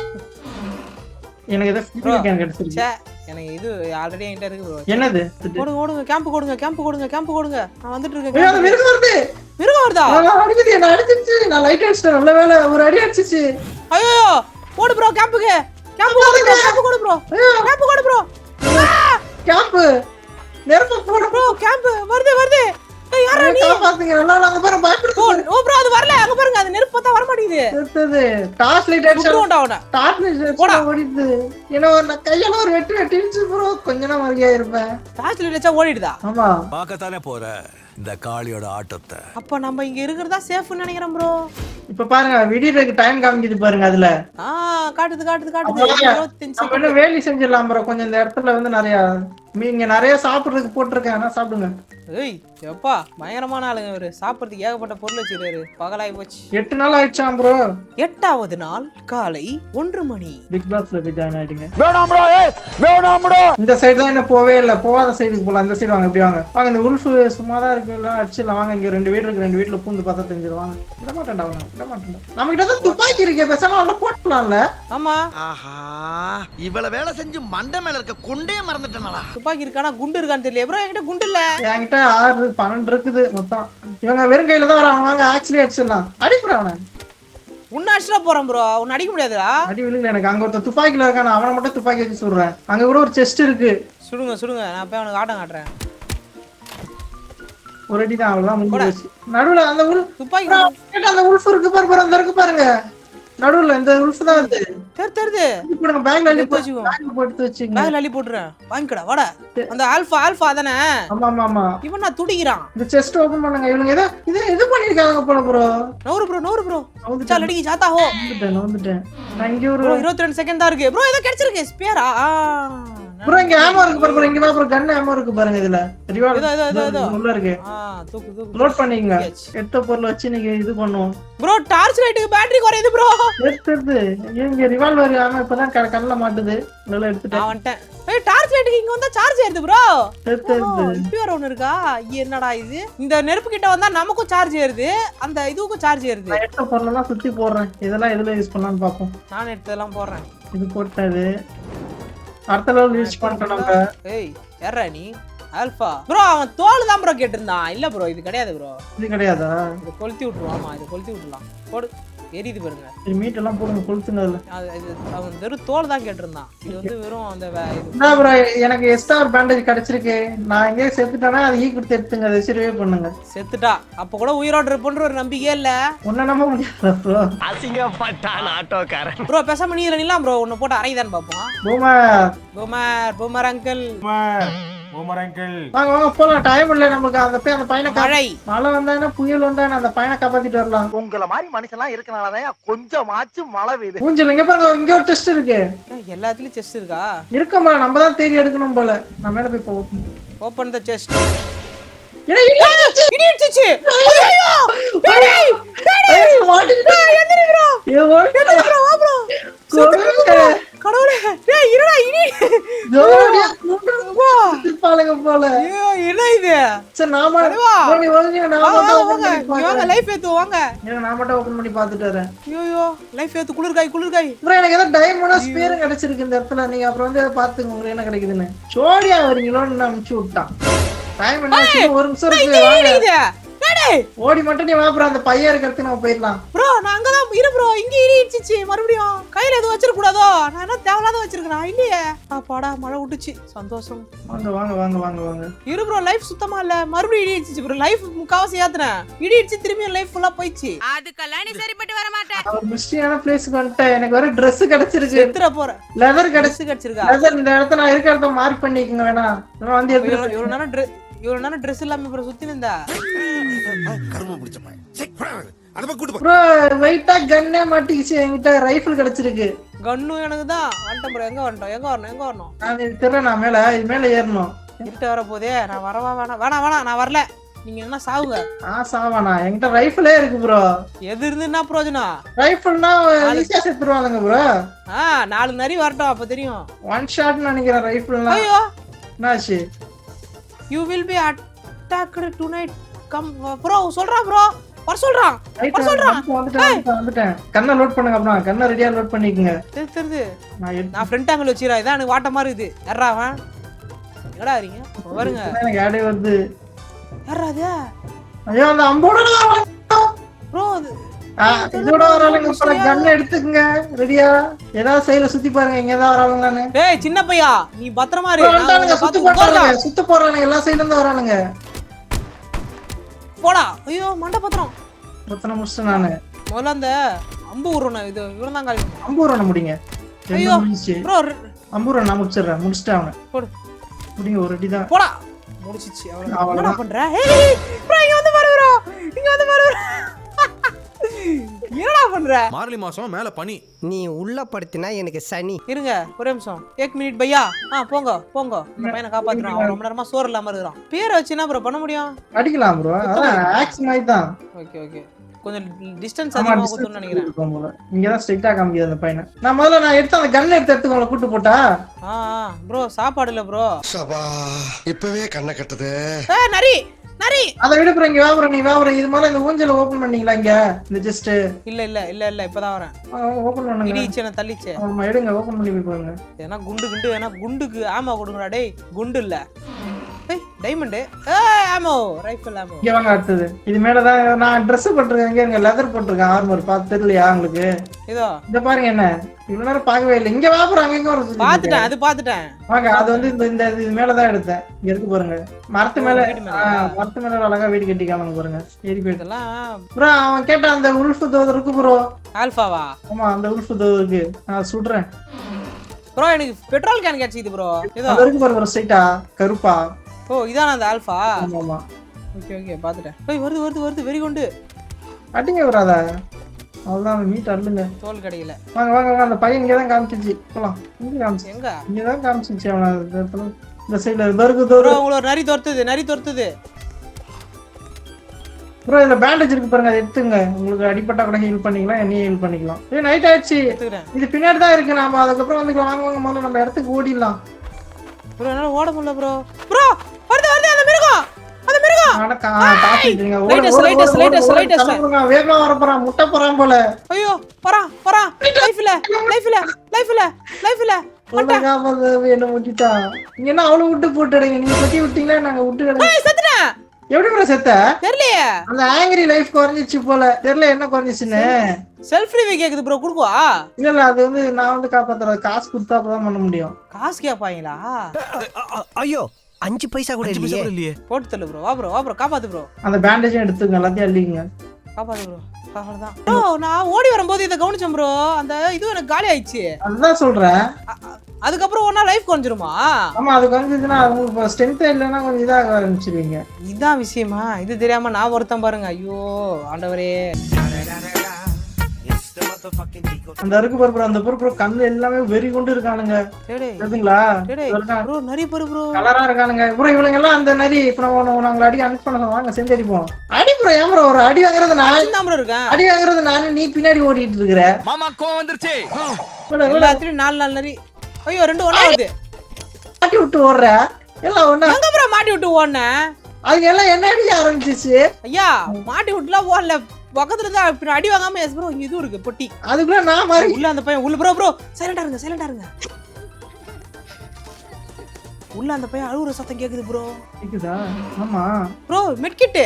எனக்கு ஏதோ ஃபிஷ் கேன் கிடைச்சிருக்கு. ச்சே எனக்கு இது ஆல்ரெடி என்கிட்ட இருக்கு ப்ரோ. என்னது? ஓடுங்க கேம்ப் கொடுங்க. நான் வந்துட்டு இருக்கேன். ஏய், அது மிருகம் வருது. மிருகம் வருதா? நான் அடிக்குது, நான் அடிச்சிச்சு. நான் லைட் அடிச்சிட்டேன். நல்ல வேளை ஒரு அடி அடிச்சிச்சு. ஐயோ ஓடு ப்ரோ கேம்புக்கு. கேம்ப் ஓடு ப்ரோ. கேம்ப் ஓடு ப்ரோ. கேம்ப் நெருப்பு போடு ப்ரோ கேம்ப் வருது. ஏய் யாரா நீ? காப்பாத்துங்க. நல்லா அங்க பாரு பயப்படுது. ஓ ப்ரோ அது வரல. அங்க பாருங்க அது நெருப்பு பார்த்தா வர மாட்டேங்குது. செத்தது. டார்ச் லைட் அடிச்சா சுட்டுடா அவன. டார்ச் லைட் ஓடிடுது. ஏன்னா நான் கையால ஒரு வெட்டிச்சு ப்ரோ. கொஞ்ச நேரம் வரையா இருப்பேன். டார்ச் லைட் வச்சா ஓடிடுதா? ஆமா பார்க்கத்தானே போற இந்த காளியோட ஆட்டத்தை. அப்ப நம்ம இங்க இருக்கிறதா சேஃப்னு நினைக்கிறேன் ப்ரோ. இப்ப பாருங்க விடியறதுக்கு டைம் காமிக்குது பாருங்க அதுல. காட்டுது 25 நம்ம என்ன வேலி செஞ்சிடலாம் ப்ரோ. கொஞ்சம் இந்த இடத்துல வந்து நிறைய நீங்க நிறைய சாப்பிடுறதுக்கு போட்டிருக்கேன். ஆனா சாப்பிடுங்க. ஏய் எப்பா பயங்கரமான ஆளுங்க இவரு. சாப்பிடுறதுக்கு ஏகப்பட்ட பொருள் வச்சிருக்காரு. பகலாய் போச்சு. 8 நாள் ஆயிடுச்சாம் ப்ரோ. 8வது நாள் காலை 1 மணி. பிக் பாஸ்ல போய் ஜாயின் ஆயிடுங்க. இந்த சைடு தான் என்ன போவே இல்ல. போகாத சைடுக்கு போலாம். இந்த சைடு வாங்க. எப்படி வாங்க இந்த உல்ஃப் சும்மா தான் இருக்கு. எல்லாம் அடிச்சிடலாம் வாங்க. இங்க 2 வீடு இருக்கு. 2 வீட்டுல பூந்து பார்த்தா தெரிஞ்சிருவாங்க. விட மாட்டேன்டா. நம்ம கிட்ட தான் துப்பாக்கி இருக்கே. பேசாம அவள போட்டுலாம்ல. ஆமா ஆஹா இவ்வளவு வேலை செஞ்சு மண்டை மேல இருக்க கொண்டே மறந்துட்டேனா. துப்பாக்கி இருக்கானா குண்டு இருக்கான்னு தெரியல ப்ரோ. என்கிட்ட குண்டு இல்ல. என்கிட்ட 6 12 இருக்குது மொத்தம். இவங்க வெறும் கையில தான் வராங்க. வாங்க ஆக்சுவலி அடிச்சிடலாம். அடிப்புடா அவனை. உன்ன அடிச்சுடா போறேன் ப்ரோ. உன்னை அடிக்க முடியாதுடா. அடி விழுங்க. எனக்கு அங்க ஒருத்தர் துப்பாக்கில இருக்கான். அவனை மட்டும் துப்பாக்கி வச்சு சொல்றேன். அங்க கூட ஒரு செஸ்ட் இருக்கு. சுடுங்க. நான் போய் அவனுக்கு ஆட்டம் காட்டுறேன். ஒரு அடி தான் அவ்வளவுதான் முடிஞ்சிருச்சு. நடுவுல அந்த துப்பாக்கி அந்த உல்ஃப் இருக்கு பாரு. அந்த இருக்கு பாருங்க. நடுவுல இந்த உல்ஃப் தான் வருது. தெரியுது. இப்போ நம்ம பேக்ல அள்ளி வச்சுக்கோ. போட்டு வச்சுங்க. பேக்ல அள்ளி போட்டுறேன். வாங்கிக்கடா வாடா. அந்த ஆல்பா தானே? ஆமா இவன் நான் துடிக்கிறான். இந்த செஸ்ட் ஓபன் பண்ணுங்க. இவங்க இது பண்ணிருக்காங்க போல ப்ரோ. நவுறு ப்ரோ. சால் அடிக்கி ஜாத்தா ஹோ. வந்துட்டேன். நான் இங்க ஒரு 22 செகண்ட் தான் இருக்கு. ப்ரோ ஏதோ கிடைச்சிருக்கு. ஸ்பேரா. ப்ரோ இங்க ஆமோ இருக்கு பாரு. இங்க வா ப்ரோ. கன் ஆமோ இருக்கு பாருங்க இதுல. இதோ. உள்ள இருக்கு. தூக்கு. லோட் பண்ணீங்க. எட்ட பொருள் வச்சு நீங்க இது பண்ணுவோம். ப்ரோ டார்ச் லைட்டுக்கு பேட்டரி குறையுது ப்ரோ. எடுத்துது. இங்க ரிவால்வர் ஆமா இப்பதான் கண்ணல மாட்டுது. நல்லா எடுத்துட்டேன். நான் வந்துட்டேன். ஏய் டார்ச் லைட்டுக்கு இங்க வந்தா சார்ஜ் ஏறுது ப்ரோ. எடுத்துது. இப்ப வேற ஒன்னு இருக்கா? என்னடா இது? இந்த நெருப்பு கிட்ட வந்தா நமக்கும் சார்ஜ் ஏறுது. அந்த இதுக்கும் சார்ஜ் ஏறுது. நான் எடுத்த பொருளெல்லாம் சுத்தி போடுறேன். இதெல்லாம் எதுல யூஸ் பண்ணலாம்னு பாப்போம். நான் எடுத்ததெல்லாம் போடுறேன். இது போட்டது. அடுத்த லெவல் ரீச் பண்ணிட்டோம் நம்ம. ஏய் யாரா நீ? Alpha bro. அவன் தோல் தான் ப்ரோ கேட்டிருந்தான். இல்ல ப்ரோ இது கிடையாது ப்ரோ. இது கிடையாதா? இது கொளுத்தி விட்டுருவோம். ஆமா இது கொளுத்தி விட்டுலாம். போடு. எரியுது பாருங்க. இது மீட் எல்லாம் போடுங்க. கொளுத்துனதுல. இது அவன் வெறும் தோல் தான் கேட்டிருந்தான். இது வந்து வெறும் அந்த இது. என்ன ப்ரோ எனக்கு எக்ஸ்ட்ரா பேண்டேஜ் கிடைச்சிருக்கு. நான் எங்கே செத்துட்டேனா அதை கொடுத்து எடுத்துங்க. அதை சர்வே பண்ணுங்க. செத்துட்டா அப்ப கூட உயிரோட இருப்பன்ற ஒரு நம்பிக்கையே இல்ல. உன்ன நம்ப முடியல ப்ரோ. அசிங்கப்பட்டான் ஆட்டோக்காரன். ப்ரோ பேசாம நீ நில்லாம் ப்ரோ. உன்னை போட்டு அரைதான் பாப்போம். Boomer uncle. வாங்க போலாம். டைம் இல்ல நமக்கு. அந்த பையனை மழை வந்தானே புயல் வந்தானே அந்த பையனை காப்பாத்திட்டு வரலாம். உங்களை மாதிரி மனுஷன்லாம் இருக்கனாலதான் கொஞ்சமாச்சும் மழை பெய்யுது. மூஞ்சல் இங்க பாருங்க. இங்க ஒரு டெஸ்ட் இருக்கு. எல்லாத்துலயும் செஸ்ட் இருக்கா? இருக்குமா? நம்ம தான் தேடி எடுக்கணும் போல. நம்ம மேல போய் போவோம். ஓபன் தி செஸ்ட். இடி இடிச்சிச்சு. ஐயோ டேய் எந்திரி bro. எந்திரி வா bro. கடவுளே டேய் இருடா இடி. திருப்பாளுங்க போல. ஐயோ என்ன இது? சரி நாம வாங்க லைஃப் ஏத்து வாங்க. நான் மட்டும் ஓபன் பண்ணி பாத்துட்டு வரேன். ஐயோ லைஃப் ஏத்து குளிர்காய். அப்புறம் எனக்கு ஏதோ டைமண்ட் ஸ்பேர் கிடைச்சிருக்கு இந்த இடத்துல. நீங்க அப்புறம் வந்து பாத்துங்க உங்களுக்கு என்ன கிடைக்குதுன்னு. சோடியா வரீங்களோன்னு நான் அனுப்பிச்சு விட்டான். டைமண்ட் ஒரு நிமிஷம் இருக்கு வாங்க. ஓடி மட்டும் நீ வா ப்ரோ. அந்த பையன் இருக்கிறதுக்கு நம்ம போயிடலாம் ப்ரோ. நான் அங்கதான் இரு ப்ரோ. இங்க இடி இடிச்சிச்சு மறுபடியும். கையில எதுவும் வச்சிருக்க கூடாதோ? நான் என்ன தேவலாத வச்சிருக்கேன் இல்லையே. பாடா மழை விட்டுச்சு சந்தோஷம். வாங்க வாங்க வாங்க வாங்க வாங்க. இரு ப்ரோ லைஃப் சுத்தமா இல்ல. மறுபடியும் இடி இடிச்சிச்சு ப்ரோ. லைஃப் முக்காவாசி ஏத்துறேன். இடி இடிச்சு திரும்பி லைஃப் ஃபுல்லா போயிடுச்சு. அதுக்கெல்லாம் நீ சரிப்பட்டு வர மாட்டே. ஒரு மிஸ்டியான பிளேஸ்க்கு வந்துட்டேன். எனக்கு வர Dress கிடைச்சிருக்கு. எத்தற போற லெதர் கிடைச்சிருக்கா? லெதர் இந்த இடத்துல நான் இருக்க இடத்த மார்க் பண்ணிக்கங்க வேணா. நான் வந்து இவ்வளவு நேரம் Dress இல்லாம ப்ரோ சுத்தி நின்றா. ப்ரோ வெயிட்டா கன்னே மாட்டிக்கிச்சு. என்கிட்ட ரைஃபிள் கிடைச்சிருக்கு. கன்னு எனக்கு தான். வந்துட்டேன் ப்ரோ. எங்க வரணும்? நான் தெரியல. நான் மேல இது மேல ஏறணும். இருட்ட வர போதே. நான் வரவா வேணாம் நான் வரல. நீங்க என்ன சாவுங்க. சாவானா? என்கிட்ட ரைஃபிளே இருக்கு ப்ரோ. எது இருந்து என்ன பிரயோஜனம்? ரைஃபிள்னா ஈஸியா செத்துருவாங்க ப்ரோ. 4 நரி வரட்டும் அப்ப தெரியும். ஒன் ஷாட் நினைக்கிறேன் ரைஃபிள்னா. ஐயோ என்னாச்சு? You will be attacked tonight. Come bro. சொல்றா ப்ரோ. வர சொல்றான். வந்துட்டேன். கண்ணை லோட் பண்ணுங்க. அப்புறம் கண்ணை ரெடியா லோட் பண்ணிக்கங்க. தெரியுது. நான் ஃப்ரண்ட் ஆங்கிள் வச்சிரா. இதான் எனக்கு வாட்ட மாதிரி இருக்குது. யாரா அவன்? எங்கடா வரீங்க? பாருங்க. எனக்கு ஆடே வருது. யாரா அது? ஐயோ அந்த அம்போட ப்ரோ. இதோட வராளுங்க. பல கண்ணை எடுத்துக்கங்க ரெடியா. ஏதாவது சைடுல சுத்தி பாருங்க. இங்க ஏதாவது வராளுங்களான்னு. டேய் சின்ன பையா நீ பத்திரமா இரு. சுத்து போறானுங்க. எல்லா சைடுல இருந்து வரானுங்க. போடா. ஐயோ மண்ட பத்திரம். பத்திரம் முடிச்சிட்டேன் நானு. முதல்ல அந்த அம்பு உருணும். இது இவன் தான் காலி. அம்பு உருணும் முடிங்க. ஐயோ ப்ரோ. அம்பு உருணும் நான் முடிச்சிடுறேன். முடிச்சிட்டேன் அவனை. போடு. முடிங்க ஒரு அடி தான். போடா. முடிச்சிச்சு. அவ்வளவு என்ன பண்ற? ஏய் ப்ரோ இங்க வந்து பாரு ப்ரோ. என்னடா பண்ற? மார்கழி மாசம் மேல பனி. நீ உள்ள படுத்தினா எனக்கு சனி. இருங்க ஒரு நிமிஷம். 1 மினிட் பையா. போங்க. இந்த பையனை காப்பாத்துறோம். அவன் ரொம்ப நேரமா சோறு இல்லாம இருக்கான். பேரை வச்சு என்ன ப்ரோ பண்ண முடியும்? அடிக்கலாம் ப்ரோ. அதான் ஆக்ஸ் மாதிரி தான். ஓகே. கொஞ்சம் டிஸ்டன்ஸ் அதிகமா குத்துன்னு நினைக்கிறேன். இங்க தான் ஸ்ட்ரைட்டா காமிக்குது அந்த பையனை. நான் எடுத்து அந்த கன் எடுத்து உங்களை கூட்டு போட்டா. ப்ரோ சாப்பாடு இல்ல ப்ரோ. இப்பவே கண்ணை கட்டுது. நரி. அத விட ப்ரோ இங்க வா. நீ வா. இது மாதிரி இந்த ஊஞ்சல ஓபன் பண்ணீங்களா இங்க? இந்த ஜஸ்ட் இல்ல இப்பதான் வரேன். ஓபன் பண்ணுங்க. இடிச்சேன தள்ளிச்சே. ஆமா எடுங்க ஓபன் பண்ணி பாருங்க. ஏனா குண்டுக்கு ஆமா கொடுங்கடா டேய். குண்டு இல்ல. ஏய் டைமண்ட். ஆமோ ரைஃபிள் ஆமோ. இங்க வாங்க அடுத்து. இது மேல தான் நான் Dress போட்டுருக்கேன். இங்க லெதர் போட்டுருக்கேன். ஆர்மர் பாத்து தெரியலையா உங்களுக்கு? இதோ இத பாருங்க. என்ன இவ்வளவு நேரம் பார்க்கவே இல்லை. இங்க வா ப்ரோ. அங்க ஒரு பாத்துட்டேன். வாங்க. அது வந்து இந்த இது மேல தான் எடுத்தேன். இங்க இருக்கு பாருங்க. மரத்து மேல அழகா வீடு கட்டிக்காம பாருங்க. ஏறி போயிடலாம் ப்ரோ. அவன் கேட்ட அந்த உல்ஃப் தோது இருக்கு ப்ரோ. ஆல்பாவா? ஆமா அந்த உல்ஃப் தோது இருக்கு. நான் சுடுறேன் ப்ரோ. எனக்கு பெட்ரோல் கேன் கிடைச்சது ப்ரோ. இதோ அது இருக்கு பாருங்க. ஸ்ட்ரைட்டா கருப்பா. இதான அந்த ஆல்பா? ஆமா. ஓகே பாத்துட்டேன். ஏய் வருது வெரி குண்டு. அடிங்க வராத. அவ்வளவுதான் மீட் அள்ளுங்க. தோல் கடையில. வாங்க. அந்த பையன் இங்க தான் காமிச்சிச்சு. போலாம். எங்க இங்க தான் காமிச்சிச்சு. அவன இந்த சைடுல வருது ப்ரோ. உங்களுக்கு நரி தொர்த்துது. ப்ரோ இந்த பேண்டேஜ் இருக்கு பாருங்க. அதை எடுத்துங்க. உங்களுக்கு அடிபட்டா கூட ஹீல் பண்ணிக்கலாம். என்னையும் ஹீல் பண்ணிக்கலாம். நைட் ஆயிடுச்சு. இது பின்னாடி தான் இருக்கு. நாம அதுக்கப்புறம் வந்துக்கலாம். வாங்க முதல்ல நம்ம இடத்துக்கு ஓடிடலாம். ப்ரோ என்னால ஓட முடியல ப்ரோ. வருது அந்த மிருகம். வேகமா வர போறான். முட்டை போறான் போல. ஐயோ போறான். லைஃப்ல என்ன முட்டிட்டா. நீங்க என்ன அவ்வளவு விட்டு போட்டுடுங்க. நீங்க கொட்டி விட்டீங்களா? நாங்க விட்டு எப்படி ப்ரோ செத்த? தெரியலையே. அந்த ஆங்கிரி லைஃப் குறைஞ்சிச்சு போல. தெரியல என்ன குறைஞ்சிச்சுன்னு. செல்ஃப் ரிவ்யூ கேக்குது ப்ரோ. குடுக்குவா? இல்ல அது வந்து நான் வந்து காப்பாத்துறேன். காசு கொடுத்தா அப்பதான் பண்ண முடியும். காசு கேட்பாங்களா? ஐயோ 5 பைசா கூட இல்லையே. போட்டு தள்ளு ப்ரோ. வா ப்ரோ காப்பாத்து ப்ரோ. அந்த பேண்டேஜும் எடுத்துங்க. எல்லாத்தையும் அள்ளிங்க. காப்பாத்து ப்ரோ. அவ்வளவுதான் ப்ரோ. நான் ஓடி வரும்போது இத கவனிச்சேன் ப்ரோ. அந்த இது எனக்கு காலி ஆயிடுச்சு. அதுதான் சொல்றேன். அதுக்கப்புறம் ஒன்னா லைஃப் குறைஞ்சிருமா? ஆமா அது குறைஞ்சிச்சுன்னா உங்களுக்கு ஸ்ட்ரென்த் இல்லைன்னா கொஞ்சம் இதாக ஆரம்பிச்சிருவீங்க. இதான் விஷயமா? இது தெரியாம நான் ஒருத்தன் பாருங்க. ஐயோ ஆண்டவரே. அந்த இருக்கு பாரு bro, அந்த ப்ரோ கண்ணு எல்லாமே வெறி கொண்டு இருக்கானுங்க. டேய் தெரியுங்களா? டேய் ப்ரோ நரி பாரு ப்ரோ. கலரா இருக்கானுங்க. ப்ரோ இவனுங்க எல்லாம் அந்த நரி இப்ப நாங்க அடி அனுப்பி பண்ண வாங்க செஞ்சு அடிப்போம். அடி ப்ரோ ஏன் ப்ரோ ஒரு அடி வாங்குறது நான் தான் ப்ரோ இருக்கேன். அடி வாங்குறது நானு நீ பின்னாடி ஓடிட்டு இருக்கற. மாமா கோவம் வந்துருச்சு. எல்லாத்துலயும் 4 நரி. ஐயோ 2 ஒண்ணா வருது. மாட்டி விட்டு ஓடுற. எல்லாம் ஒண்ணா. எங்க ப்ரோ மாட்டி விட்டு ஓடுன? அதுங்க எல்லாம் என்ன அடி ஆரம்பிச்சிச்சு. ஐயா மாட்டி விட்டுலாம் ஓடல. பக்கத்துல தான் இப்ப அடி வாங்காம எஸ் ப்ரோ இங்க இது இருக்கு பொட்டி. அதுக்குள்ள நான் மாறி உள்ள அந்த பையன் உள்ள ப்ரோ சைலண்டா இருங்க. உள்ள அந்த பையன் அழுவுற சத்தம் கேக்குது ப்ரோ. கேக்குதா? ஆமா ப்ரோ மெட்கிட்.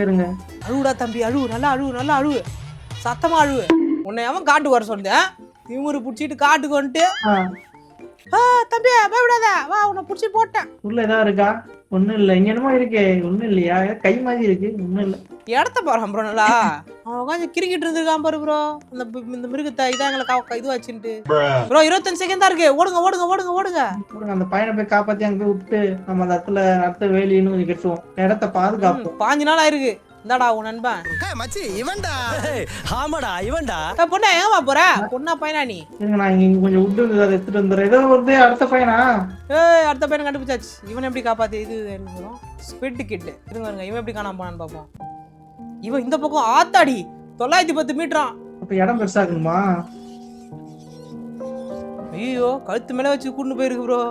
இருங்க. அழுவுடா தம்பி அழுவு நல்லா அழுவு. சத்தமா அழுவு. உன்னை அவன் காட்டுக்கு வர சொன்னேன். திமுரு புடிச்சிட்டு காட்டுக்கு வந்துட்டு தம்பி பயப்படாத வா உன்னை புடிச்சு போட்டேன். உள்ள ஏதாவது இருக்கா? ஒண்ணும் இல்ல. இங்க என்னமோ இருக்கே. ஒண்ணும் இல்லையா? கை மாதிரி இருக்கு. ஒண்ணும் இல்ல. இடத்த பாரு ப்ரோ நல்லா. அவன் கொஞ்சம் கிரிக்கெட் இருந்திருக்கான் பாரு ப்ரோ. இந்த மிருகத்தை இதான் எங்களை இது வச்சுட்டு ப்ரோ 25 செகண்ட் தான் இருக்கு. ஓடுங்க. அந்த பையனை போய் காப்பாத்தி அங்க போய் விட்டு நம்ம அந்த இடத்துல அடுத்த வேலைன்னு கொஞ்சம் கட்டுவோம். இடத்த பாதுகாப்போம். 5 நாள் ஆயிருக்கு. இந்தாடா உன் நண்பன். மச்சி இவன்டா. ஆமாடா இவன்டா. பொண்ணா எங்கம்மா போற? பொண்ணா பையனா நீ? இருங்க நான் இங்க கொஞ்சம் விட்டு அதை எடுத்துட்டு வந்துடுறேன். ஏதோ வந்து அடுத்த பையனா? அடுத்த பையனை கண்டுபிடிச்சாச்சு. இவன் எப்படி காப்பாத்தி இது ஸ்பிட் கிட். இருங்க இவன் எப்படி காணாம போனான்னு பாப்போம். இவன் இந்த பக்கம் ஆத்தாடி 910 மீட்டரான். அப்ப இடம் பெருசாகணுமா? ஐயோ கழுத்து மேல வச்சு கூண்டு போயிருக்கு ப்ரோ.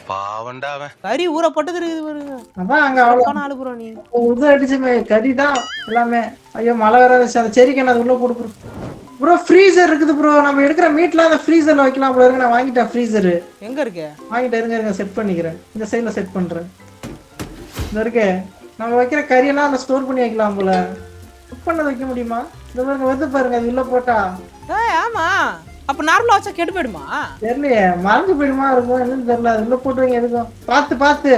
பாவண்டா அவன். கறி ஊறப்பட்டது இருக்குது பாருங்க. அதான் அங்க அவ்வளவு ஆளு ப்ரோ நீ. உத அடிச்சுமே கறிதான் எல்லாமே. ஐயோ மழை வேற அந்த செரிக்கு நான் உள்ள போட்டு ப்ரோ. ஃப்ரீசர் இருக்குது ப்ரோ. நம்ம எடுக்கிற மீட்லாம் அந்த ஃப்ரீசர்ல வைக்கலாம் ப்ரோ. நான் வாங்கிட்டேன் ஃப்ரீசர். எங்க இருக்கு? வாங்கிட்டேன். இருங்க செட் பண்ணிக்கிறேன். இந்த சைடுல செட் பண்றேன். இந்த இருக்கு. நம்ம வைக்கிற கறியெல்லாம் அந்த ஸ்டோர் பண்ணி வைக்கலாம் போல. குக் பண்ண வைக்க முடியுமா? இந்த பாருங்க வந்து பாருங்க அது உள்ள போட்டா. ஆமா அப்ப நார்மலா வச்சா கெட்டு போயிடுமா? தெரியலையே மறந்து போயிடுமா இருக்கும் என்னன்னு தெரியல. அது உள்ள போட்டு வைங்க எதுக்கும். பார்த்து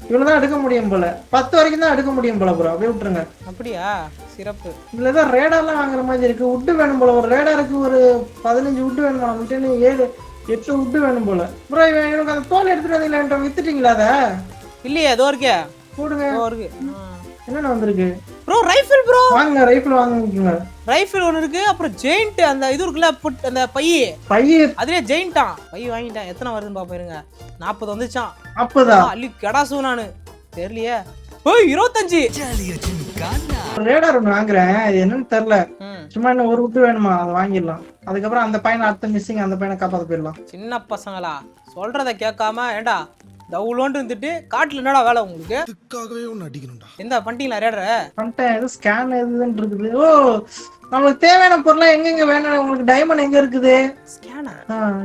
இவ்வளவுதான் எடுக்க முடியும் போல. 10 வரைக்கும் தான் எடுக்க முடியும் போல ப்ரோ. அப்படியே விட்டுருங்க. அப்படியா சிறப்பு. இதுல ஏதோ ரேடார்லாம் வாங்குற மாதிரி இருக்கு. உட்டு வேணும் போல. ஒரு ரேடாருக்கு ஒரு 15 உட்டு வேணுமா? நம்மகிட்ட 7-8 உட்டு வேணும் போல ப்ரோ. எனக்கு அந்த தோல் எடுத்துட்டு வந்தீங்களா? வித்துட்டீங்களா அத? இல்லையே ஏதோ இருக்கே. போடுங்க. இருக்கு. என்னென்ன வந்திருக்கு ப்ரோ? Rifle bro. வாங்க ரைஃபிள் வாங்குங்க. ரைஃபிள் ஒன்னு இருக்கு. அப்புறம் ஜெயிண்ட் அந்த இது இருக்குல அந்த பை அதுலயே ஜெயிண்டா பை வாங்கிட்டேன். எத்தனை வருதுன்னு பாப்போம் இருங்க. 40 வந்துச்சான். 40 அள்ளி கடாசு நானு தெரியலையே. ஓய் 25 ரேடார் ஒன்று வாங்குறேன். இது என்னன்னு தெரியல. சும்மா இன்னும் ஒரு விட்டு வேணுமா? அதை வாங்கிடலாம். அதுக்கப்புறம் அந்த பையனை அடுத்த மிஸ்ஸிங் அந்த பையனை காப்பாற்ற போயிடலாம். சின்ன பசங்களா சொல்றத கேட்காம ஏண்டா தவுலோன்னு இருந்துட்டு காட்டுல என்னடா வேலை உங்களுக்கு? இதுக்காகவே ஒன்னு அடிக்கணும்டா. எந்த பண்ணிட்டீங்களா ரேடரை? பண்ணிட்டேன். ஏதோ ஸ்கேன் எதுன்னு இருக்குது. ஓ நம்மளுக்கு தேவையான பொருளை எங்கெங்க வேணும்? உங்களுக்கு டைமண்ட் எங்க இருக்குது? ஸ்கேனா?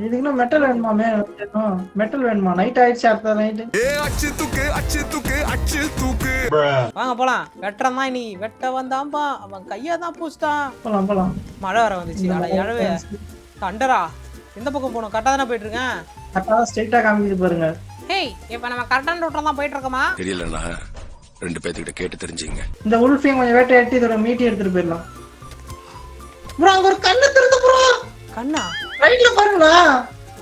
இதுக்கு இன்னும் மெட்டல் வேணுமாமே? மெட்டல் வேணுமா? நைட் ஆயிடுச்சு. அடுத்த நைட்டு அச்சு தூக்கு. வாங்க போலாம். வெட்டுறான் தான் நீ வெட்ட வந்தாம்பா. அவன் கையா தான் பூச்சிட்டான். போலாம். மழை வர வந்துச்சு. அழவே கண்டரா எந்த பக்கம் போனோம்? கரெக்டா தானே போயிட்டு இருக்கேன். கரெக்டா ஸ்ட்ரைட்டா காமிக்குது பாருங்க. ஹேய் இப்ப நம்ம கரெக்டான ரூட்ல தான் போயிட்டு இருக்கோமா? தெரியலண்ணா 2 பேர்த்துக்கிட்ட கேட்டு தெரிஞ்சுங்க. இந்த உல்ஃபையும் கொஞ்சம் வேட்டையாட்டி இதோட மீட்டி எடுத்துட்டு போயிடலாம் ப்ரோ. அங்க ஒரு கண்ணு திறந்து ப்ரோ. கண்ணா? ரைட்ல பாருங்களா.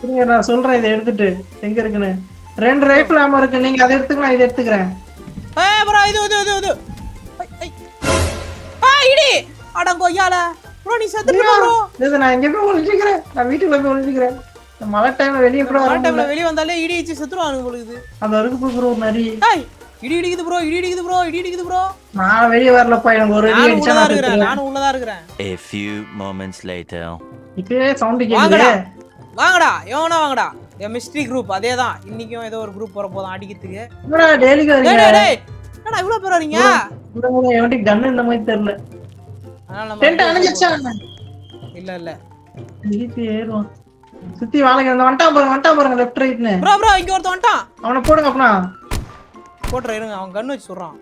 இருங்க நான் சொல்றேன் இதை எடுத்துட்டு எங்க இருக்குன்னு. 2 ரைஃபிள் ஆமா இருக்கு. நீங்க அதை எடுத்துக்கலாம். இதை எடுத்துக்கிறேன். ஏய் ப்ரோ இது இடி அட கொய்யால ப்ரோ நீ செத்துட்ட ப்ரோ. இது நான் எங்க போய் ஒளிஞ்சிக்கிறேன். நான் வீட்டுக்குள்ள போய் ஒளிஞ்சிக்கிறேன். மழை டைம்ல வெளிய கூட வர டைம்ல வெளிய வந்தாலே இடி இடிச்சு செத்துறானுங்க உங்களுக்கு. அந்த இருக்கு ப்ரோ நரி. ஏய் இடி இடிக்குது ப்ரோ. நான் வெளிய வரலப்பா. எனக்கு ஒரு அடி அடிச்சா நானும் உள்ளதா இருக்கறேன். A few moments later. இப்பவே சவுண்ட் கேக்குது. வாங்கடா வாங்கடா. என் மிஸ்ட்ரி குரூப் அதேதான். இன்னைக்கும் ஏதோ ஒரு குரூப் வர போறோம் அடிக்கிறதுக்கு. என்னடா டெய்லி வரீங்க? டேய் என்னடா இவ்ளோ பேர் வரீங்க? இவங்க எவன்டி கன் இந்த மாதிரி தெரியல. அதனால நம்ம டென்ட் அணைஞ்சிச்சா? இல்ல இடிச்சு ஏறுவோம். சுத்தி வாளைங்க வந்துட்டான் பாருங்க லெஃப்ட் ரைட்னு. ப்ரோ இங்க ஒருத்தன் வந்துட்டான். அவனை போடுங்க அப்பனா. போட்ற இருங்க. அவன் கன் வச்சு சொல்றான்.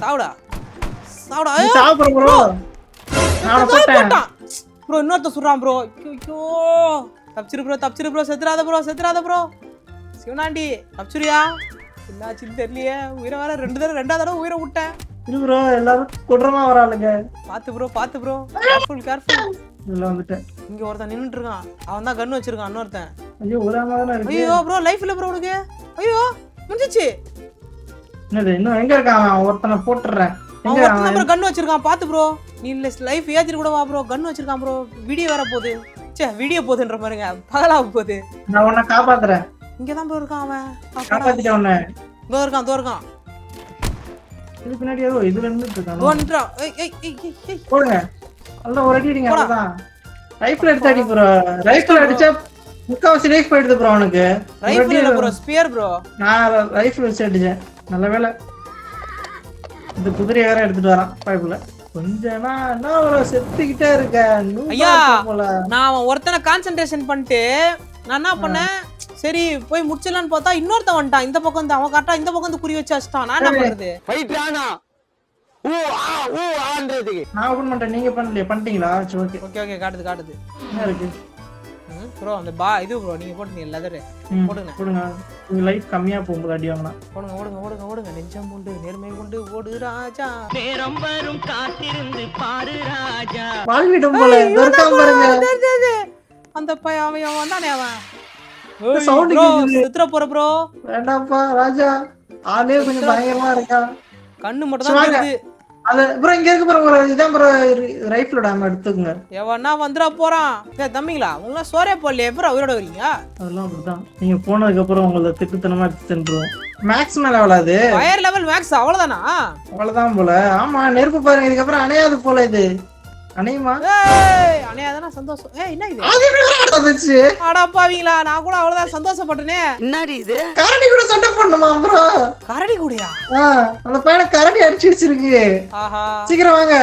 சாவுடா நீ சாவு ப்ரோ. நான் போட்டேன் ப்ரோ. இன்னொருத்த சொல்றான் ப்ரோ. ஐயோ தப்பிச்சிரு ப்ரோ. செத்துறாத ப்ரோ. சிவனாண்டி தப்பிச்சிரியா? என்னாச்சுன்னு தெரியலையே. உயிரை வேற 2 தடவை உயிரை விட்டேன். இது ப்ரோ எல்லாரும் குடுறமா வராளுங்க. பாத்து ப்ரோ. கேர்ஃபுல். உள்ள வந்துட்டேன். இங்க ஒருத்தன் நின்னுட்டு இருக்கான். அவன் தான் கன் வச்சிருக்கான். இன்னொருத்தன். ஐயோ ஒராம தான இருக்கு. ஐயோ ப்ரோ லைஃப் இல்ல ப்ரோ உனக்கு. ஐயோ முடிஞ்சிச்சு. என்னது இன்னும் எங்க இருக்கான்? ஒருத்தனை போட்டுறேன். அவன் ஒருத்தன் அப்புறம் கன் வச்சிருக்கான் பாத்து ப்ரோ. நீ லைஃப் ஏத்திட்டு கூட வா ப்ரோ. கன் வச்சிருக்கான் ப்ரோ. வீடியோ வேற போகுது. ச்சே வீடியோ போகுதுன்ற பாருங்க. பகலா போகுது. நான் உன்னை காப்பாத்துறேன். இங்க தான் ப்ரோ இருக்கான் அவன். காப்பாத்திட்டேன் உன்னை. தோ இருக்கான். இது பின்னாடி ஏதோ இதுல இருந்துட்டு இருக்கான். தோன்றா. ஏய். போடுங்க. நல்லா ஒரு அடி அடிங்க அவ்வளவுதான். ரைஃபிள் எடுத்து அடி ப்ரோ. ரைஃபிள் அடிச்சா முக்காவாசி லைஃப் போயிடுது ப்ரோ அவனுக்கு. ரைஃபிள் இல்ல ப்ரோ, ஸ்பியர் ப்ரோ. நான் ரைஃபிள் வச்சு அடிச்சேன். நல்ல வேளை. இந்த குதிரையை வேற எடுத்துட்டு வரான் பைப்புல. கொஞ்சமா என்ன ஒரு செத்துக்கிட்டே இருக்க. ஐயா நான் அவன் ஒருத்தனை கான்சென்ட்ரேஷன் பண்ணிட்டு நான் என்ன பண்ணேன், சரி போய் முடிச்சிடலான்னு பார்த்தா இன்னொருத்தன் வந்துட்டான். இந்த பக்கம் வந்து அவன் கரெக்டா இந்த பக்கம் வந்து குறி வச்சு அடிச்சிட்டான். நான் என்ன பண்றது? நான் ஓபன் பண்ணிட்டேன். நீங்க பண்ணலையா? பண்ணிட்டீங்களா? சரி ஓகே. ஓகே காட்டுது. என்ன இருக்கு ப்ரோ அந்த இது ப்ரோ நீங்க போட்டுங்க லெதர் போடுங்க. உங்க லைஃப் கம்மியா போகும்போது அடி வாங்கினா ஓடுங்க. நெஞ்சம் உண்டு நேர்மை கொண்டு ஓடு ராஜா. நேரம் வரும் காத்திருந்து பாரு ராஜா. வாழ்விடும் போல இருக்காம பாருங்க. அந்த பையன் அவன் வந்தானே அவன். சவுண்ட் கேக்குது. சுத்ர போற ப்ரோ. வேண்டாம்ப்பா ராஜா. ஆளே கொஞ்சம் பயங்கரமா இருக்கா. கண்ணு மட்டும் தான் தெரியுது. அது ப்ரோ இங்க இருக்கு ப்ரோ. இதான் ப்ரோ ரைஃபிளோட அம்மா எடுத்துக்கங்க. எவனா வந்துட போறான். ஏ தம்பிங்களா உங்களா சோரே போடலையே எப்பறம் உயிரோட வரீங்க? அதெல்லாம் அப்படிதான். நீங்க போனதுக்கு அப்புறம் உங்களை திட்டுத்தனமா தின்றுவோம். மேக்ஸ் மேல எவ்வளவு? ஃபயர் லெவல் மேக்ஸ் அவ்வளவுதானா? அவ்வளவுதான் போல. ஆமா நெருப்பு பாருங்க. இதுக்கப்புறம் அணையாது போல. இது அணையுமா? ஏய் அணையாதானா சந்தோஷம். ஏய் என்ன இது? அது என்னடா வந்துச்சு? அட பாவீங்களா நான் கூட அவ்வளவுதான் சந்தோஷப்பட்டனே. என்னடி இது? கரடி கூட சண்டை பண்ணுமா ப்ரோ? கரடி கூடயா? அந்த பையனை கரடி அடிச்சு வச்சிருக்கு. ஆஹா சீக்கிரம் வாங்க.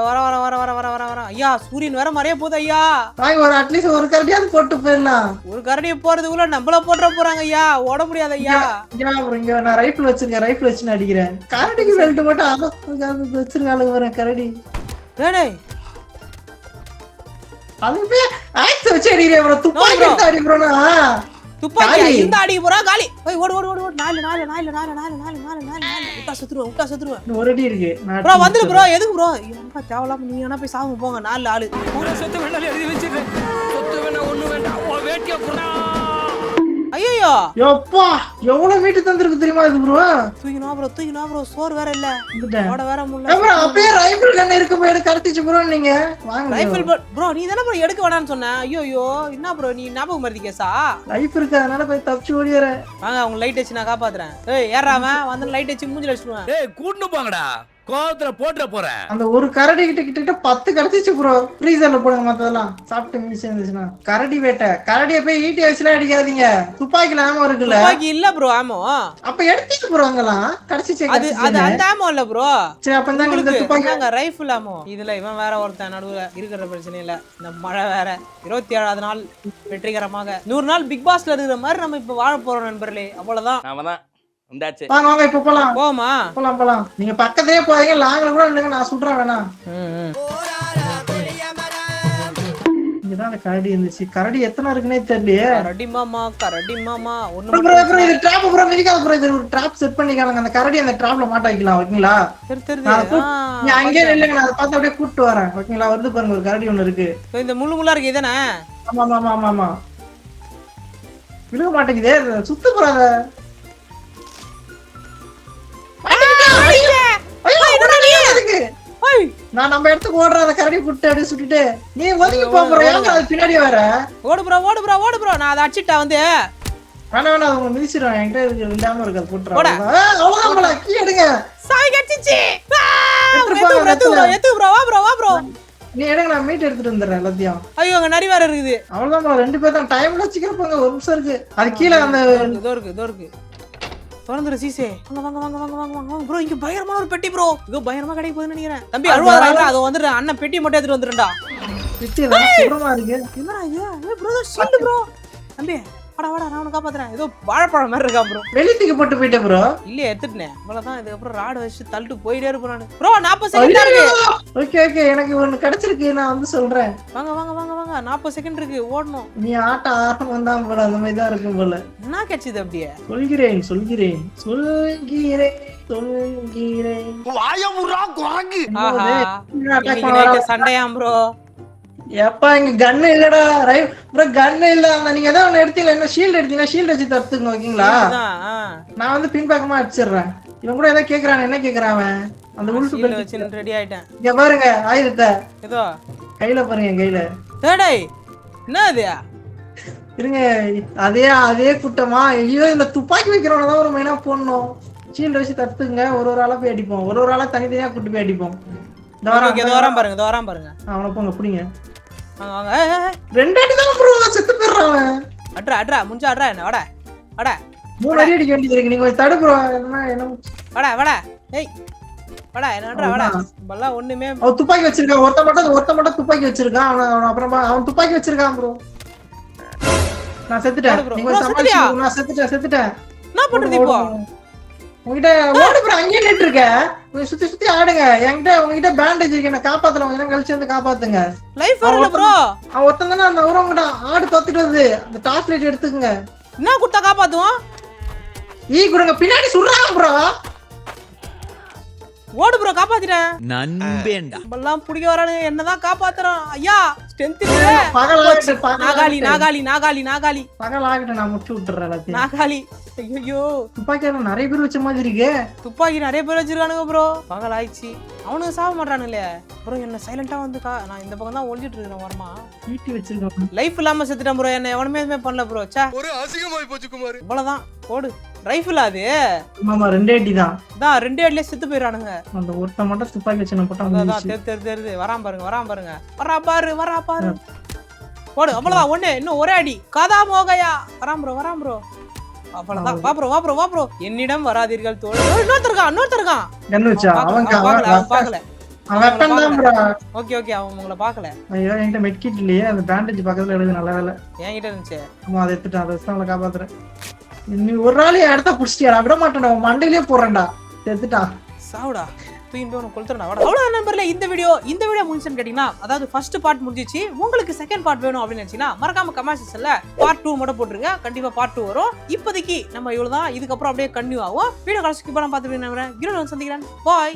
வர ஐயா சூரியன் வேற மறைய போகுது ஐயா. வாங்க ஒரு அட்லீஸ்ட் ஒரு கரடியாவது போட்டு போயிடலாம். ஒரு கரடியை போறதுக்குள்ள நம்மள போட்டுற போறாங்க ஐயா. ஓட முடியாது ஐயா. இங்க நான் ரைஃபிள் வச்சிருக்கேன். ரைஃபிள் வச்சு அடிக்கிறேன். கரடிக்கு பெல்ட் போட்டு அதை வச்சிருக்காளுங்க வரேன் கரடி. டேய் அதுவே ஆக்ஸ் வச்சு அடிக்கிறேன் ப்ரோ. துப்பாக்கி எடுத்து அடி ப்ரோனா. துப்பாக்கி இந்த அடி போறா காலி. ஓய் ஓடு. நாலு விட்டா சுத்துருவேன். ஒரு அடி இருக்கு. ப்ரோ வந்துரு ப்ரோ. எதுக்கு ப்ரோ? ரொம்ப தேவலாம நீங்க என்ன போய் சாவுங்க போங்க. நாலு ஆளு. சொத்து வேணாலும் எழுதி வச்சிடுறேன். சொத்து வேணா ஒண்ணு வேண்டாம். ஓ வேட்டிய புறா. ஐயோ யப்பா எவ்வளவு மீட்டு தந்திருக்கு தெரியுமா இது ப்ரோ? தூக்கினா ப்ரோ சோறு வேற இல்ல. ஓட வேற முடியல. ப்ரோ அப்பவே ரைஃபிள் கன் இருக்கு போய் கடத்திச்சு ப்ரோ. நீங்க வாங்க ரைஃபிள் ப்ரோ நீ தான ப்ரோ எடுக்க வேணாம்னு சொன்ன. ஐயோ என்ன ப்ரோ நீ ஞாபகம் மறதி கேஸா? லைஃப் இருக்கு அதனால போய் தப்பிச்சு ஓடிறேன். வாங்க உங்க லைட் வச்சு நான் காப்பாத்துறேன். ஏய் ஏறாம வந்து லைட் வச்சு மூஞ்சில அடிச்சுடுவேன். டேய் கூட்னு போங்கடா. கோவத்துல போட்ற போறேன். அந்த ஒரு கரடி கிட்ட 10 கடத்திச்சு ப்ரோ. ஃப்ரீசர்ல போடுங்க மத்ததெல்லாம். சாப்பிட்டு மீஸ் இருந்துச்சுனா. கரடி வேட்டை. கரடியை போய் ஈட்டி வச்சுலாம் அடிக்காதீங்க. துப்பாக்கில ஆமோ இருக்குல்ல? துப்பாக்கி இல்ல ப்ரோ ஆமோ. அப்ப எடுத்துட்டு போறாங்கலாம். கடிச்சிச்சே. அது அந்த ஆமோ இல்ல ப்ரோ. சரி அப்ப இந்த துப்பாக்கி நாங்க ரைஃபிள் ஆமோ. இதுல இவன் வேற ஒருத்தன் நடுவுல இருக்கிற பிரச்சனை இல்ல. இந்த மழை வேற 27வது நாள் வெற்றிகரமாக 100 நாள் பிக் பாஸ்ல இருக்கிற மாதிரி நம்ம இப்ப வாழ போறோம் நண்பர்களே. அவ்வளவுதான். நாமதான் வந்தாச்சு. வாங்க இப்ப போலாம். போமா போலாம். நீங்க பக்கத்துலயே போறீங்க. லாங்ல கூட இல்லங்க நான் சுடுறேன் வேணா. இங்கதான் அந்த கரடி இருந்துச்சு. கரடி எத்தனை இருக்குன்னே தெரியலையே. கரடி மாமா ஒண்ணு ப்ரோ இது டிராப் ப்ரோ மிதிக்காத ப்ரோ. இது ஒரு டிராப் செட் பண்ணிக்காங்க. அந்த கரடி அந்த டிராப்ல மாட்ட வைக்கலாம் ஓகேங்களா? நீ அங்கேயே இல்லங்க நான் அதை பார்த்து அப்படியே கூப்பிட்டு வரேன் ஓகேங்களா? வந்து பாருங்க ஒரு கரடி ஒண்ணு இருக்கு. இந்த முள்ளு இருக்கு இதானே? ஆமா விழுக மாட்டேங்குதே. சுத்து போறாத. நான் நம்ம இடத்துக்கு ஓடுறேன். அந்த கரடி புட்டு அப்படியே சுட்டுட்டு நீ ஒதுங்கி போறேன். அது பின்னாடி வர. ஓடு ப்ரோ நான் அதை அடிச்சிட்டா வந்து வேணா அவங்க மிதிச்சிடுவேன். என்கிட்ட இருக்கு இல்லாம இருக்கு. போட்டுறேன் அவ்வளவுதான். கீ எடுங்க. சாவி கடிச்சிச்சு. எத்து ப்ரோ நீ எடுங்க. நான் மீட் எடுத்துட்டு வந்துடுறேன் எல்லாத்தையும். ஐயோ அங்க நரி வேற இருக்குது. அவ்வளவுதான் 2 பேர் தான். டைம்ல சீக்கிரம் போங்க. ஒரு நிமிஷம் இருக்கு. அது கீழே அந்த இதோ இருக்கு திறந்துரு சீசே. வாங்க ப்ரோ. இங்க பயங்கரமான ஒரு பெட்டி ப்ரோ. இதோ பயங்கரமா கிடைக்க போகுதுன்னு நினைக்கிறேன். தம்பி அழுவாதடா. அது வந்துரு. அண்ணன் பெட்டி மட்டும் எடுத்துட்டு வந்துருடா. பெட்டில சுரமா இருக்கு. என்னடா இது? ஏய் ப்ரோ ஷீல்ட் ப்ரோ. தம்பி வாடா நான் உன்னை காப்பாத்துறேன். ஏதோ வாழைப்பழம் மாதிரி இருக்கா ப்ரோ. வெளியத்துக்கு போட்டு போயிட்டேன் ப்ரோ. இல்லையே எடுத்துட்டேன். அவ்வளவுதான். இதுக்கப்புறம் ராடு வச்சு தள்ளிட்டு போயிட்டே இருப்பேன் நான். ப்ரோ 40 செகண்ட் இருக்கு. ஓகே எனக்கு ஒன்னு கிடைச்சிருக்கு. நான் வந்து சொல்றேன். வாங்க 40 செகண்ட் இருக்கு. ஓடணும். நீ ஆட்ட ஆரம்பம் வந்தான் போல. அந்த மாதிரி தான் இருக்கும் போல. என்ன கிடைச்சது அப்படியே? சொல்கிறேன். வாயமுறா குரங்கு. சண்டையாம் ப்ரோ. எப்பா இங்க கன்னு இல்லடா. ப்ரோ கன்னு இல்ல. நீங்க ஏதாவது ஒண்ணு எடுத்தீங்களா? என்ன ஷீல்ட் எடுத்தீங்கன்னா ஷீல்ட் வச்சு தடுத்துங்க ஓகேங்களா? நான் வந்து பின்பக்கமா அடிச்சிடுறேன். இவன் கூட ஏதோ கேக்குறான். என்ன கேக்குறான் அவன்? அந்த உல்ஃபு ஷீல்டு வச்சு ரெடி ஆயிட்டேன். இங்க பாருங்க ஆயுதத்தை ஏதோ கையில பாருங்க என் கையில. டேய் என்ன இது? இருங்க அதே கூட்டமா? ஐயோ இந்த துப்பாக்கி வைக்கிறவன தான் ஒரு மெயினா போடணும். ஷீல்டு வச்சு தடுத்துங்க, ஒரு ஆளா போய் அடிப்போம், ஒரு ஆளா தனித்தனியா கூட்டு போய் அடிப்போம். இந்த வரான் பாருங்க. அவனை போங்க பிடிங்க. வாங்க வாங்க. 2 அடி தான் ப்ரோ செத்து போயிடுறான் அவன். அட்ரா முஞ்சா அட்ரா என்ன வாடா 3 அடி அடிக்க வேண்டியது இருக்கு. நீங்க கொஞ்சம் தடு ப்ரோ. என்ன வாடா ஏய் வாடா என்ன வாடா பல்லா ஒண்ணுமே. அவன் துப்பாக்கி வச்சிருக்கான். ஒருத்த மட்டும் துப்பாக்கி வச்சிருக்கான். அவன் அப்புறமா அவன் துப்பாக்கி வச்சிருக்கான் ப்ரோ. நான் செத்துட்டேன். நீங்க சமாளிச்சு. நான் செத்துட்டேன். என்ன பண்றது இப்போ? உங்ககிட்ட ஓடு ப்ரோ, அங்கேயே நின்று இருக்க. நீங்க சுத்தி ஆடுங்க. உங்ககிட்ட பேண்டேஜ் இருக்கு, என்ன காப்பாத்தல. கொஞ்சம் கழிச்சு வந்து காப்பாத்துங்க. லைஃப் வரல ப்ரோ. அவன் ஒருத்தன் தானே அந்த ஊரவங்கடா ஆடு தோத்துட்டு வருது. அந்த டாப் லைட் எடுத்துக்கங்க. என்ன குட்டா காப்பாத்துவோம்? குடுங்க பின்னாடி சுடுறாங்க ப்ரோ. ஓடு ப்ரோ காப்பாத்திட்டேன். நண்பேண்டா பல்லாம் புடிக்க வரானு என்னதான் காப்பாத்துறான். ஐயா ஸ்ட்ரென்த் இல்ல. நாகாலி பகல் ஆகிட்ட நான் முடிச்சு விட்டுறேன் எல்லாத்தையும். நாகாலி ஐயோ துப்பாக்கியால நிறைய பேர் வச்ச மாதிரி இருக்கு. துப்பாக்கி நிறைய பேர் வச்சிருக்கானுங்க ப்ரோ. பகல் ஆயிடுச்சு. அவனுக்கு சாவ மாட்டானு இல்லையா ப்ரோ? என்ன சைலண்டா வந்து நான் இந்த பக்கம் தான் ஒளிஞ்சிட்டு இருக்கேன். வரமா ஈட்டி வச்சிருக்கான். லைஃப் இல்லாம செத்துட்டேன் ப்ரோ. என்ன எவனுமே எதுவுமே பண்ணல ப்ரோ. சே ஒரு அசிங்கமாய் போச்சு குமார். இவ்வளவுதான் போடு. ரைஃபிள் அது ஆமா 2 அடி தான். 2 அடியிலே செத்து போயிடானுங்க. அந்த ஒருத்த மட்டும் துப்பாக்கி வச்சு நான் போட்டான். தெரியுது. வரான் பாருங்க. வரா பாரு. போடு அவ்வளவுதான். ஒண்ணு இன்னும் ஒரே அடி. கதா மோகையா. வரான் ப்ரோ. அவ்வளவுதான். வா ப்ரோ. என்னிடம் வராதீர்கள் தோழி. இன்னொருத்தர் இருக்கான். என்ன வச்சா? அவன் பார்க்கல. அவன் வெப்பன் தான் ப்ரோ. ஓகே அவன் உங்களை பார்க்கல. ஐயோ என்கிட்ட மெட்கிட் இல்லையே. அந்த பேண்டேஜ் பக்கத்துல எழுது. நல்ல வேலை என்கிட்ட இருந்துச்சு. ஆமா அதை எடுத்துட்டேன். அதை வச்சு அவங்களை காப்பாத்துறேன். நீ ஒரு நாள் இடத்த புடிச்சிட்டியா? விட மாட்டேன். மண்டையிலே போடுறேன்டா. எடுத்துட்டான். சாவுடா தூக்கிட்டு உனக்கு கொளுத்துறா. அவ்வளவு நண்பர்களே, இந்த வீடியோ முடிஞ்சுன்னு கேட்டீங்கன்னா, அதாவது ஃபர்ஸ்ட் பார்ட் முடிஞ்சிச்சு. உங்களுக்கு செகண்ட் பார்ட் வேணும் அப்படின்னு நினைச்சீங்கன்னா மறக்காம கமெண்ட் செக்ஷன்ல பார்ட் 2 மட்டும் போட்டுருங்க. கண்டிப்பா பார்ட் 2 வரும். இப்போதைக்கு நம்ம இவ்வளவுதான். இதுக்கப்புறம் அப்படியே கண்டினியூ ஆகும். வீடியோ கடைசிக்கு பார்த்துட்டு சந்திக்கிறேன். பாய்.